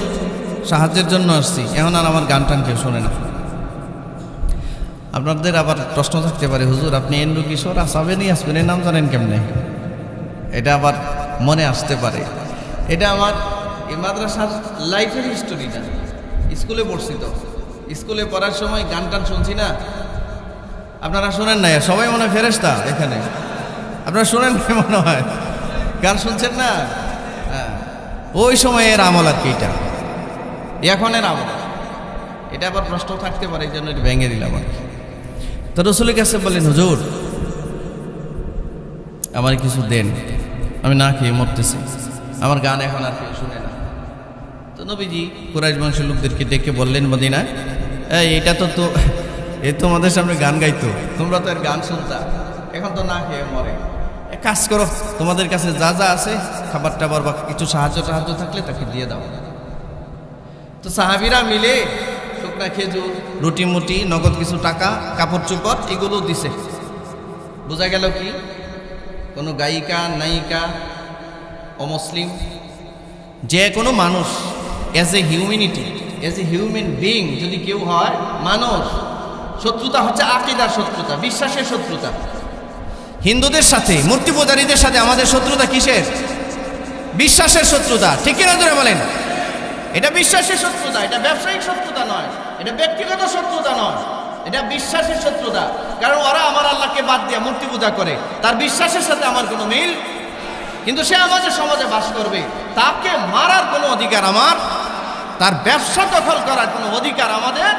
সাহায্যের জন্য আসছি, এখন আর আমার গান টান কেউ শোনে না। আপনাদের আবার প্রশ্ন থাকতে পারে, হুজুর আপনি এন্দ্র কিশোর আসাবেনই আসবেন, এর নাম জানেন কেমনে? এটা আবার মনে আসতে পারে। এটা আমার এই মাদ্রাসার লাইফের হিস্টোরিটা। স্কুলে পড়ছি, তো স্কুলে পড়ার সময় গান টান শুনছি না। আপনারা শোনেন না? সবাই মনে হয় ফেরেশতা এখানে, আপনারা শোনেন না মনে হয়, গান শুনছেন না? হ্যাঁ, ওই সময়ের আমল আর কি, এটা এখনের আমল। এটা আবার প্রশ্ন থাকতে পারে, এই জন্য এটা ভেঙে দিলাম আর কি। তো রসুলের কাছে বলেন, হুজুর আমার কিছু দেন, আমি না খেয়ে মরতেছি, আমার গান এখন আর কেউ শুনে না। তো নবীজি কুরাইশ বংশের লোকদেরকে ডেকে বললেন, মদিনায় এইটা তো এ তোমাদের সামনে গান গাইতো, তোমরা তো এর গান শুনতা, এখন তো না খেয়ে মরে। এক কাজ করো, তোমাদের কাছে যা যা আছে খাবার টাবার বা কিছু সাহায্য থাকলে তাকে দিয়ে দাও। তো সাহাবীরা মিলে শুকনা খেজুর, রুটি মুটি, নগদ কিছু টাকা, কাপড় চোপড় এগুলো দিছে। বোঝা গেল কি, কোনো গায়িকা নায়িকা অমুসলিম যে কোনো মানুষ as a humanity, as a human being যদি কেউ হয়, মানুষ, শত্রুতা হচ্ছে আকীদার শত্রুতা, বিশ্বাসের শত্রুতা। হিন্দুদের সাথে, মূর্তি পূজারীদের সাথে আমাদের শত্রুতা কিসের? বিশ্বাসের শত্রুতা। ঠিক কিনা ধরে বলেন? এটা বিশ্বাসের শত্রুতা, এটা ব্যবসায়িক শত্রুতা নয়, এটা ব্যক্তিগত শত্রুতা নয়, এটা বিশ্বাসের শত্রুতা। কারণ ওরা আমার আল্লাহকে বাদ দিয়ে মূর্তি পূজা করে, তার বিশ্বাসের সাথে আমার কোনো মিল, কিন্তু সে আমাদের সমাজে বাস করবে, তাকে মারার কোনো অধিকার আমার, তার ব্যবসা দখল করার কোনো অধিকার আমাদের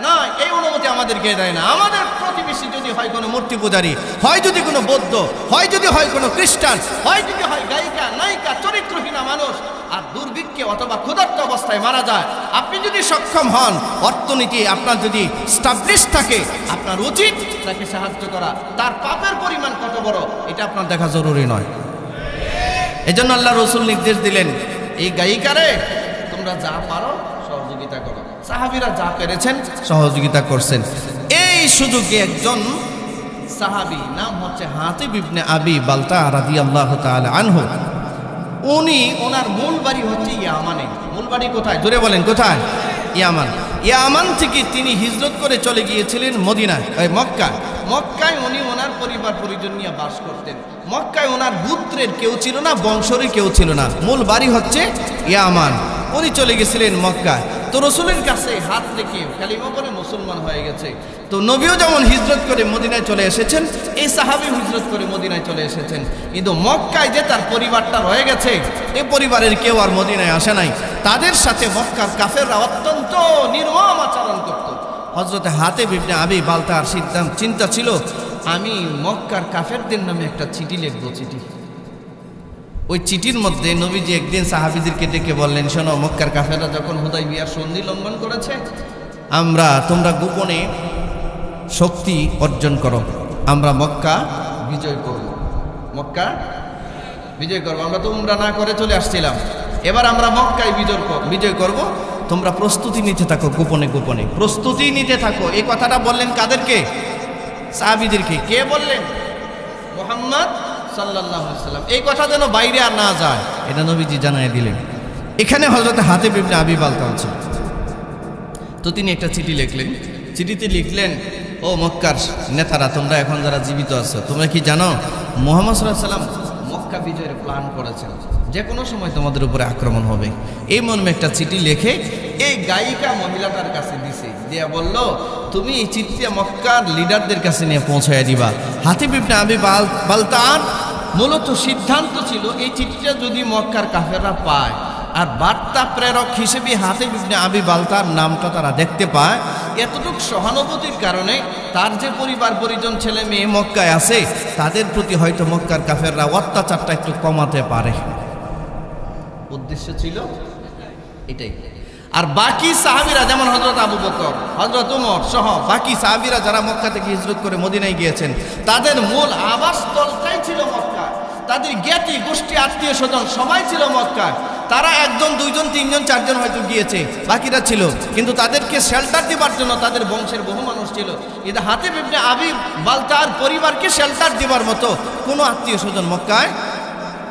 না, এই অনুমতি আমাদেরকে দেয় না। আমাদের প্রতিবেশী যদি হয় কোনো মূর্তি পূজারী, হয় যদি কোনো বৌদ্ধ, হয় যদি হয় কোনো খ্রিস্টান, হয় যদি হয় গায়িকা নায়িকা, চরিত্রহীনা মানুষ, আর দুর্ভিক্ষে অথবা ক্ষুধার্ত অবস্থায় মারা যায়, আপনি যদি সক্ষম হন, অর্থনীতি আপনার যদি স্টাবলিশ থাকে, আপনার উচিত তাকে সাহায্য করা। তার পাপের পরিমাণ কত বড় এটা আপনার দেখা জরুরি নয়। এজন্য আল্লাহ রসুল নির্দেশ দিলেন, এই গায়িকারে তোমরা যা পারো সহযোগিতা করো। সাহাবীরা যা পেরেছেন সহযোগিতা করছেন। এই সুযোগে একজন সাহাবী, নাম হচ্ছে হাতিব ইবনে আবি বালতা রাদিয়াল্লাহু তাআলা আনহু, উনি, ওনার মূল বাড়ি হচ্ছে ইয়ামানে। মূল বাড়ি কোথায়? জোরে বলেন কোথায়? ইয়ামান। ইয়ামান থেকে তিনি হিজরত করে চলে গিয়েছিলেন মদিনায়, মক্কায়। মক্কায় উনি ওনার পরিবার পরিজন নিয়ে বাস করতেন। মক্কায় ওনার গোত্রের কেউ ছিল না, বংশেরই কেউ ছিল না, মূল বাড়ি হচ্ছে ইয়ামান। উনি চলে গেছিলেন মক্কায়। তো রসুলের কাছে হাত রেখে কালিমা পড়ে মুসলমান হয়ে গেছে। তো নবীও যেমন হিজরত করে মদিনায় চলে এসেছেন, এই সাহাবী হিজরত করে মদিনায় চলে এসেছেন, কিন্তু মক্কায় যে তার পরিবারটা রয়ে গেছে, এই পরিবারের কেউ আর মদিনায় আসে নাই। তাদের সাথে মক্কার কাফেররা অত্যন্ত নির্মম আচরণ করত। হযরতে হাতিব ইবনে আবি বালতার চিন্তা ছিল, আমি মক্কার কাফেরদের নামে একটা চিঠি লিখবো। চিঠি, ওই চিঠির মধ্যে নবীজি একদিন সাহাবীদেরকে ডেকে বললেন, শোনো, মক্কার কাফেররা যখন হুদায়বিয়ার সন্ধি লঙ্ঘন করেছে, তোমরা গোপনে শক্তি অর্জন করো, আমরা মক্কা বিজয় করব, মক্কা বিজয় করব। আমরা তো উমরা না করে চলে আসছিলাম, এবার আমরা মক্কায় বিজয় করব। তোমরা প্রস্তুতি নিতে থাকো, গোপনে গোপনে প্রস্তুতি নিতে থাকো। এই কথাটা বললেন কাদেরকে? সাহাবীদেরকে। কে বললেন? মুহাম্মদ সাল্লাল্লাহু আলাইহি সাল্লাম। এই কথা যেন বাইরে আর না যায়, এটা নবীজি জানাই দিলেন। এখানে হযরত হাতিব ইবনে আবি বালতা আছে, তো তিনি একটা চিঠি লিখলেন। চিঠিতে লিখলেন, ও মক্কার নেতারা, তোমরা এখন যারা জীবিত আছো, তোমরা কি জানো মুহাম্মদ সাল্লাল্লাহু আলাইহি সাল্লাম মক্কা বিজয়ের প্ল্যান করেছেন, যে কোনো সময় তোমাদের উপরে আক্রমণ হবে। এই মর্মে একটা চিঠি লিখে এই গায়িকা মহিলাটার কাছে দিছে, দিয়া বলল, তুমি এই চিঠিটা মক্কার লিডারদের কাছে নিয়ে পৌঁছায় দিবা। হাতিব ইবনে আবি বালতার মূলত সিদ্ধান্ত ছিল, এই চিঠিটা যদি মক্কার কাফেররা পায় আর বার্তা প্রেরক হিসেবে হাতিব ইবনে আবি বালতার নামটা তারা দেখতে পায়, এতটুকু সহানুভূতির কারণে তার যে পরিবার পরিজন ছেলে মেয়ে মক্কায় আছে, তাদের প্রতি হয়তো মক্কার কাফেররা অত্যাচারটা একটু কমাতে পারে। উদ্দেশ্য ছিল এটাই। আর বাকি সাহাবীরা, যেমন হযরত আবু বকর, হযরত ওমর সহ বাকি সাহাবীরা যারা মক্কা থেকে হিজরত করে মদিনায় গিয়েছেন, তাদের মূল আবাসস্থলটাই ছিল মক্কা। তাদের জ্ঞাতি গোষ্ঠী আত্মীয় স্বজন সবাই ছিল মক্কায়। তারা একজন দুইজন তিনজন চারজন হয়তো গিয়েছে, বাকিরা ছিল, কিন্তু তাদেরকে শেল্টার দেবার জন্য তাদের বংশের বহু মানুষ ছিল। এটা হাতিব ইবনে আবি বালতার পরিবারকে শেল্টার দেবার মতো কোনো আত্মীয় স্বজন মক্কায়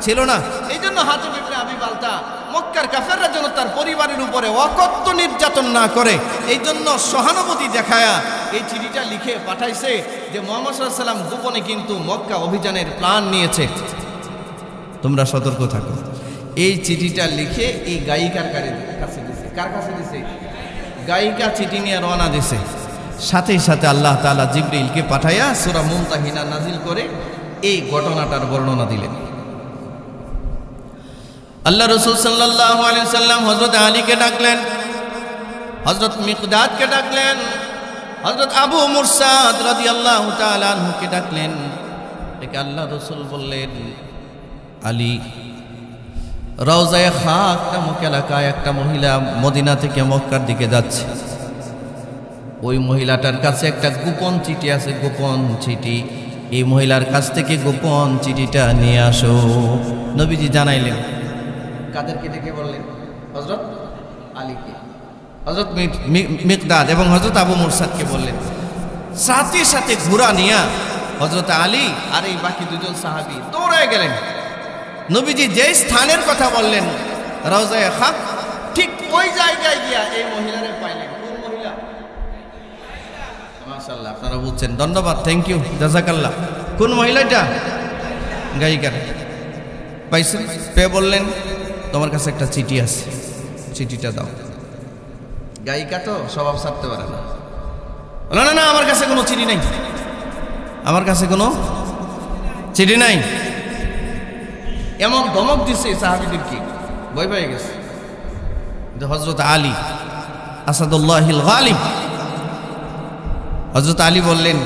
ছিল না। এই জন্য হাতিব ইবনে আবি বালতা মক্কার কাফেররা যেন তার পরিবারের উপরে অকথ্য নির্যাতন না করে, এই জন্য সহানুভূতি দেখায়া এই চিঠিটা লিখে পাঠাইছে যে মুহাম্মদ সাল্লাল্লাহু আলাইহি সাল্লাম গোপনে কিন্তু মক্কা অভিযানের প্ল্যান নিয়েছে, তোমরা সতর্ক থাকো। এই চিঠিটা লিখে এই গায়িকার কাছে দিছে। কার কাছে দিছে? গায়িকা চিঠি নিয়ে রওনা দিছে। সাথে সাথে আল্লাহ তাআলা জিবরিলকে পাঠাইয়া সূরা মুমতাহিনা নাজিল করে এই ঘটনাটার বর্ণনা দিলেন। আল্লাহ রাসূল সাল্লাল্লাহু আলাইহি সাল্লাম হযরত আলীকে ডাকলেন, হযরত মিকদাদকে ডাকলেন, হযরত আবু মুরসাদ রাদিয়াল্লাহু তাআলা আনহুকে ডাকলেন। একে আল্লাহ রাসূল বললেন, আলী, রওজায়ে খাক নামক এলাকায় একটা মহিলা মদিনা থেকে মক্কার দিকে যাচ্ছে। ওই মহিলাটার কাছে একটা গোপন চিঠি আছে, গোপন চিঠি। এই মহিলার কাছ থেকে গোপন চিঠিটা নিয়ে আসো। নবীজি জানাইলেন। কাদেরকে ডেকে বললেন? হযরত আলীকে, হযরত মিকদাদ এবং হযরত আবু মুরসাদকে বললেন। সাথে সাথে ঘোড়া নিয়ে হযরত আলী আর এই বাকি দুজন সাহাবী দৌড়ে গেলেন। নবীজি যে স্থানের কথা বললেন, রওজায়ে খাক, ঠিক ওই জায়গায় গিয়া এই মহিলারে পাইলেন। কোন মহিলা? মাশাআল্লাহ, আপনারা বুঝছেন, ধন্যবাদ, থ্যাংক ইউ, জাযাকাল্লাহ। কোন মহিলাটা? গায়িকা। পাইছেন? পেয়ে বললেন, তোমার কাছে একটা চিঠি আছে, চিঠিটা দাও। গায়িকা তো স্বভাব ছাড়তে পারে না, না না না, আমার কাছে কোনো চিঠি নাই, আমার কাছে কোনো চিঠি নাই। এমন ধমক দিছে সাহাবীদেরকে, ভয় পেয়ে গেছে। হযরত আলী আসাদুল্লাহিল গালিব, হযরত আলী বললেন,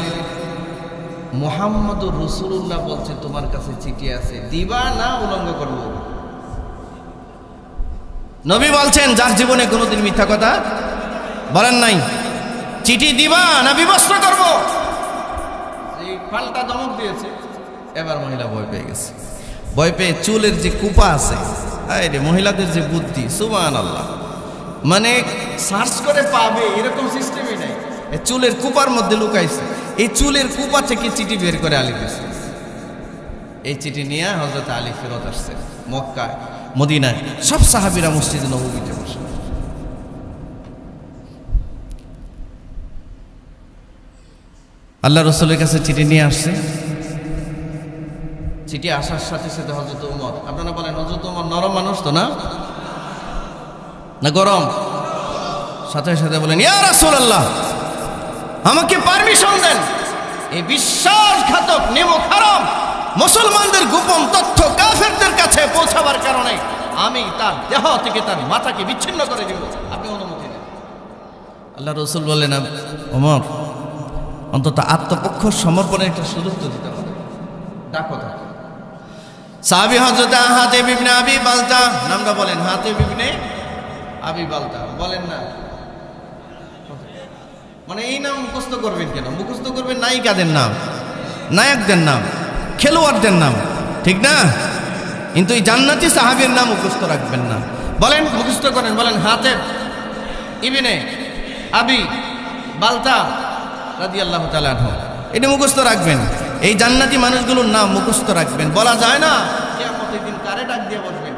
মুহাম্মদুর রাসূলুল্লাহ বলছে তোমার কাছে চিঠি আছে, দিবা না উলঙ্গ করব? নবী বলছেন, যার জীবনে কোনোদিন মিথ্যা কথা বলেন নাই, চিঠি দিবা না বিবস্ত্র করব? এই পাল্টা ধমক দিয়েছে। এবার মহিলা ভয় পেয়ে গেছে। ভয় পেয়ে চুলের যে কুপা আছে, আরে মহিলাদের যে বুদ্ধি, সুবহানাল্লাহ, মানে সার্চ করে পাবে এরকম সিস্টেমই নাই। চুলের কুপার মধ্যে লুকাইছে, এই চুলের কুপা থেকে চিঠি বের করে আলী দিয়েছে। এই চিঠি নিয়ে হযরত আলী ফেরত আসছে মক্কায়, মদিনায়। সব সাহাবীরা মসজিদে নববীতে বসে। আল্লাহ রাসূলের কাছে চিঠি নিয়ে আসছে। চিঠি আসার সাথে সাথে হযরত ওমর, আপনারা বলেন হযরত ওমর নরম মানুষ তো না, না গরম? সাথে সাথে বলেন, ইয়া রাসূলুল্লাহ, আমাকে পারমিশন দেন, এই বিশ্বাসঘাতক নেমক হারাম মুসলমানদের গোপন তথ্য কাফেরদের কাছে পৌঁছাবার কারণে আমি তার দেহ থেকে তার মাথাকে বিচ্ছিন্ন করে দেব, আপনি অনুমতি দেন। আল্লাহ রাসূল বললেন, ওমর, অন্তত আত্মপক্ষ সমর্পণের একটা সুযোগ তো দিতে হবে, ডাকো তাকে। সাহাবী হযরত হাতিব ইবনে আবি বালতা, নামটা বলেন, হাতিব ইবনে আবি বালতা, বলেন না, মানে এই নাম মুখস্থ করবেন কেন? মুখস্থ করবেন নায়িকাদের নাম, নায়কদের নাম, খেলোয়াড়দের নাম, ঠিক না? কিন্তু এই জান্নাতি সাহাবীর নাম মুখস্থ রাখবেন না। বলেন, মুখস্থ করেন, বলেন হাতেব ইবনে আবি বালতা রাদিয়াল্লাহু তাআলা আনহু, এটা মুখস্থ রাখবেন। এই জান্নাতি মানুষগুলোর নাম মুখস্থ রাখবেন। বলা যায় না কিয়ামতের দিন কারে ডাক দিয়ে বসবেন।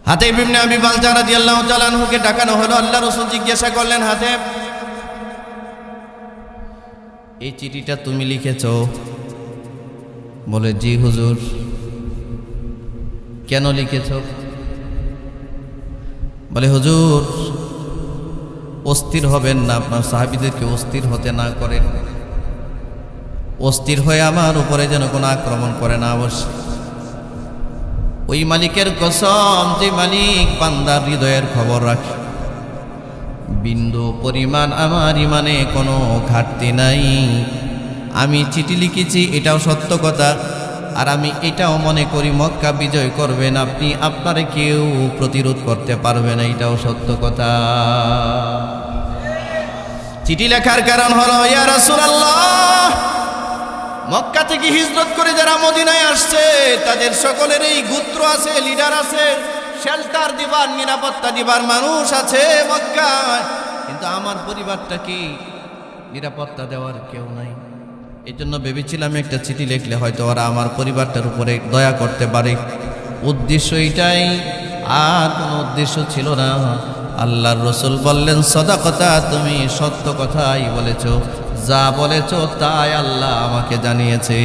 হাতেব ইবনে আবি বালতা রাদিয়াল্লাহু তাআলা আনহুকে ডাকানো হলো। আল্লাহ রাসূল জিজ্ঞাসা করলেন, হাতেব, এই চিঠিটা তুমি লিখেছো? বলে, জি হুজুর। কেন লিখেছো? বলে, হুজুর, অস্থির হবেন না, আপনার সাহাবীদেরকে অস্থির হতে না করেন, অস্থির হয়ে আমার উপরে যেন কোনো আক্রমণ করে না অবশ্য। ওই মালিকের কসম, যে মালিক বান্দার হৃদয়ের খবর রাখে, বিন্দু পরিমাণ আমার ইমানে কোনো ঘাটতি নাই। আমি চিঠি লিখেছি, এটাও সত্য কথা, আর আমি এটাও মনে করি মক্কা বিজয় করবেন আপনি, আপনারে কেউ প্রতিরোধ করতে পারবে না, এটাও সত্য কথা। চিঠি লেখার কারণ হলো, ইয়া রাসূলুল্লাহ, মক্কা থেকে হিজরত করে যারা মদিনায় আসছে তাদের সকলের এই গোত্র আছে, লিডার আছে, শেল্টার দিবার, নিরাপত্তা দিবার মানুষ আছে মক্কায়, কিন্তু আমার পরিবারটা কি নিরাপত্তা দেওয়ার কেউ নাই। এই জন্য ভেবেছিলাম একটা চিঠি লিখলে হয়তো ওরা আমার পরিবারটার উপরে দয়া করতে পারে। উদ্দেশ্য এটাই, আর কোনো উদ্দেশ্য ছিল না। আল্লাহর রাসূল বললেন, সাদাকাতা, তুমি সত্য কথাই বলেছো, যা বলেছো তাই আল্লাহ আমাকে জানিয়েছে।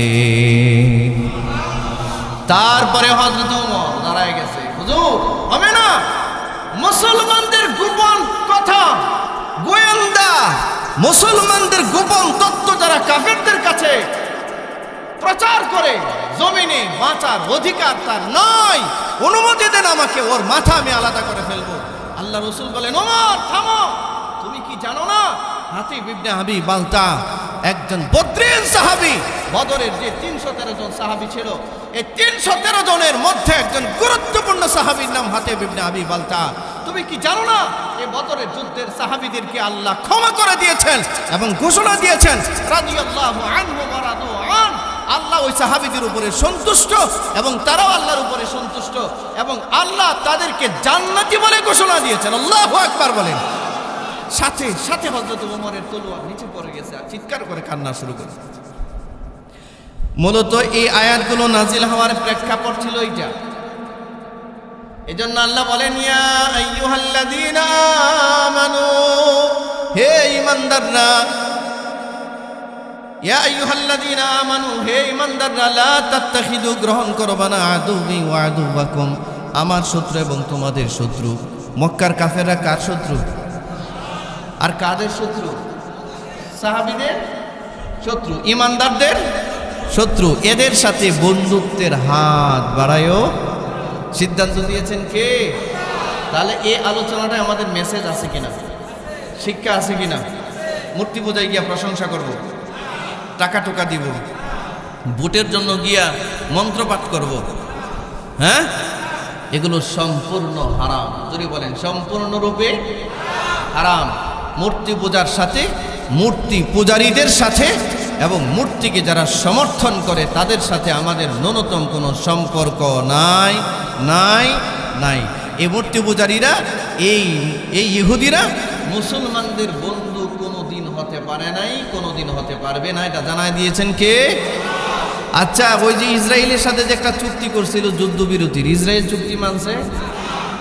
তারপরে হযরত ওমর দাঁড়ায় গেছে, হুজুর হবে না, মুসলমানদের গোপন কথা, গোয়েন্দা মুসলমানদের গোপন তত্ত্ব যারা কাফেরদের কাছে প্রচার করে, জমিনে বাঁচার অধিকার তার নয়, অনুমতি দেন আমাকে, ওর মাথা আমি আলাদা করে ফেলবো। আল্লাহ রাসূল বলেন, ওমর থামো, তুমি কি জানো না হাতিব ইবনে আবি বালতা একজন বদরের সাহাবী, বদরের যে 313 জন সাহাবী ছিল, এই 313 জনের মধ্যে একজন গুরুত্বপূর্ণ সাহাবীর নাম হাতিব ইবনে আবি বালতা। তুমি কি জানো না এই বদরের যুদ্ধের সাহাবীদেরকে আল্লাহ ক্ষমা করে দিয়েছেন এবং ঘোষণা দিয়েছেন রাদিয়াল্লাহু আনহু ওয়া রাদু আন, আল্লাহ ওই সাহাবীদের উপরে সন্তুষ্ট এবং তারাও আল্লাহর উপরে সন্তুষ্ট, এবং আল্লাহ তাদেরকে জান্নাতি বলে ঘোষণা দিয়েছেন। আল্লাহু আকবার বলেন। সাথে সাথে হযরত ওমরের তলোয়ার নিচে পড়ে গেছে আর চিৎকার করে কান্না শুরু করেছে। মূলত এই আয়াতগুলো নাজিল হওয়ার প্রেক্ষাপট ছিল এইটা। এজন্য আল্লাহ বলেন, ইয়া আইয়ুহাল্লাযীনা আমানু, হে ঈমানদাররা, ইয়া আইয়ুহাল্লাযীনা আমানু, হে ঈমানদাররা, লা তাত্তাখিযু, গ্রহণ করবা না, আদুওয়ি ওয়া আদুওয়াকুম, আমার শত্রু এবং তোমাদের শত্রু। মক্কার কাফেররা কার শত্রু আর কাদের শত্রু? সাহাবীদের শত্রু, ঈমানদারদের শত্রু। এদের সাথে বন্ধুত্বের হাত বাড়ায়ও সিদ্ধান্ত দিয়েছেন কে? তাহলে এই আলোচনাটায় আমাদের মেসেজ আছে কিনা, শিক্ষা আছে কিনা? মূর্তি পূজায় গিয়া প্রশংসা করব, টাকা টোকা দিব, ভোটের জন্য গিয়া মন্ত্রপাঠ করব, হ্যাঁ, এগুলো সম্পূর্ণ হারাম। যদি বলেন সম্পূর্ণরূপে হারাম। মূর্তি পূজার সাথে, মূর্তি পূজারীদের সাথে এবং মূর্তিকে যারা সমর্থন করে তাদের সাথে আমাদের ন্যূনতম কোনো সম্পর্ক নাই নাই নাই। এই মূর্তি পূজারীরা, এই ইহুদিরা মুসলমানদের বন্ধু কোনোদিন হতে পারে নাই, কোনোদিন হতে পারবে না, এটা জানায় দিয়েছেন কে? আচ্ছা, ওই যে ইসরায়েলের সাথে যে একটা চুক্তি করছিল যুদ্ধবিরতির, ইসরায়েল চুক্তি মানছে?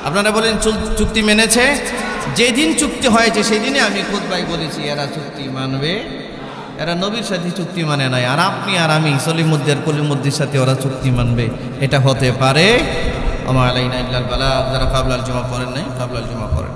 আপনারা বলেন চুক্তি মেনেছে? যেদিন চুক্তি হয়েছে সেদিনে আমি খুতবায় বলেছি এরা চুক্তি মানবে, এরা নবীর সাথে চুক্তি মানে নাই, আর আপনি আর আমি সলিমুদ্দিন কলিমুদ্দির সাথে ওরা চুক্তি মানবে, এটা হতে পারে? ওমা আলাইনা ইল্লাল বালাগ। যারা কাবলাল জুমা পড়েন নাই, কাবলাল জুমা পড়েন।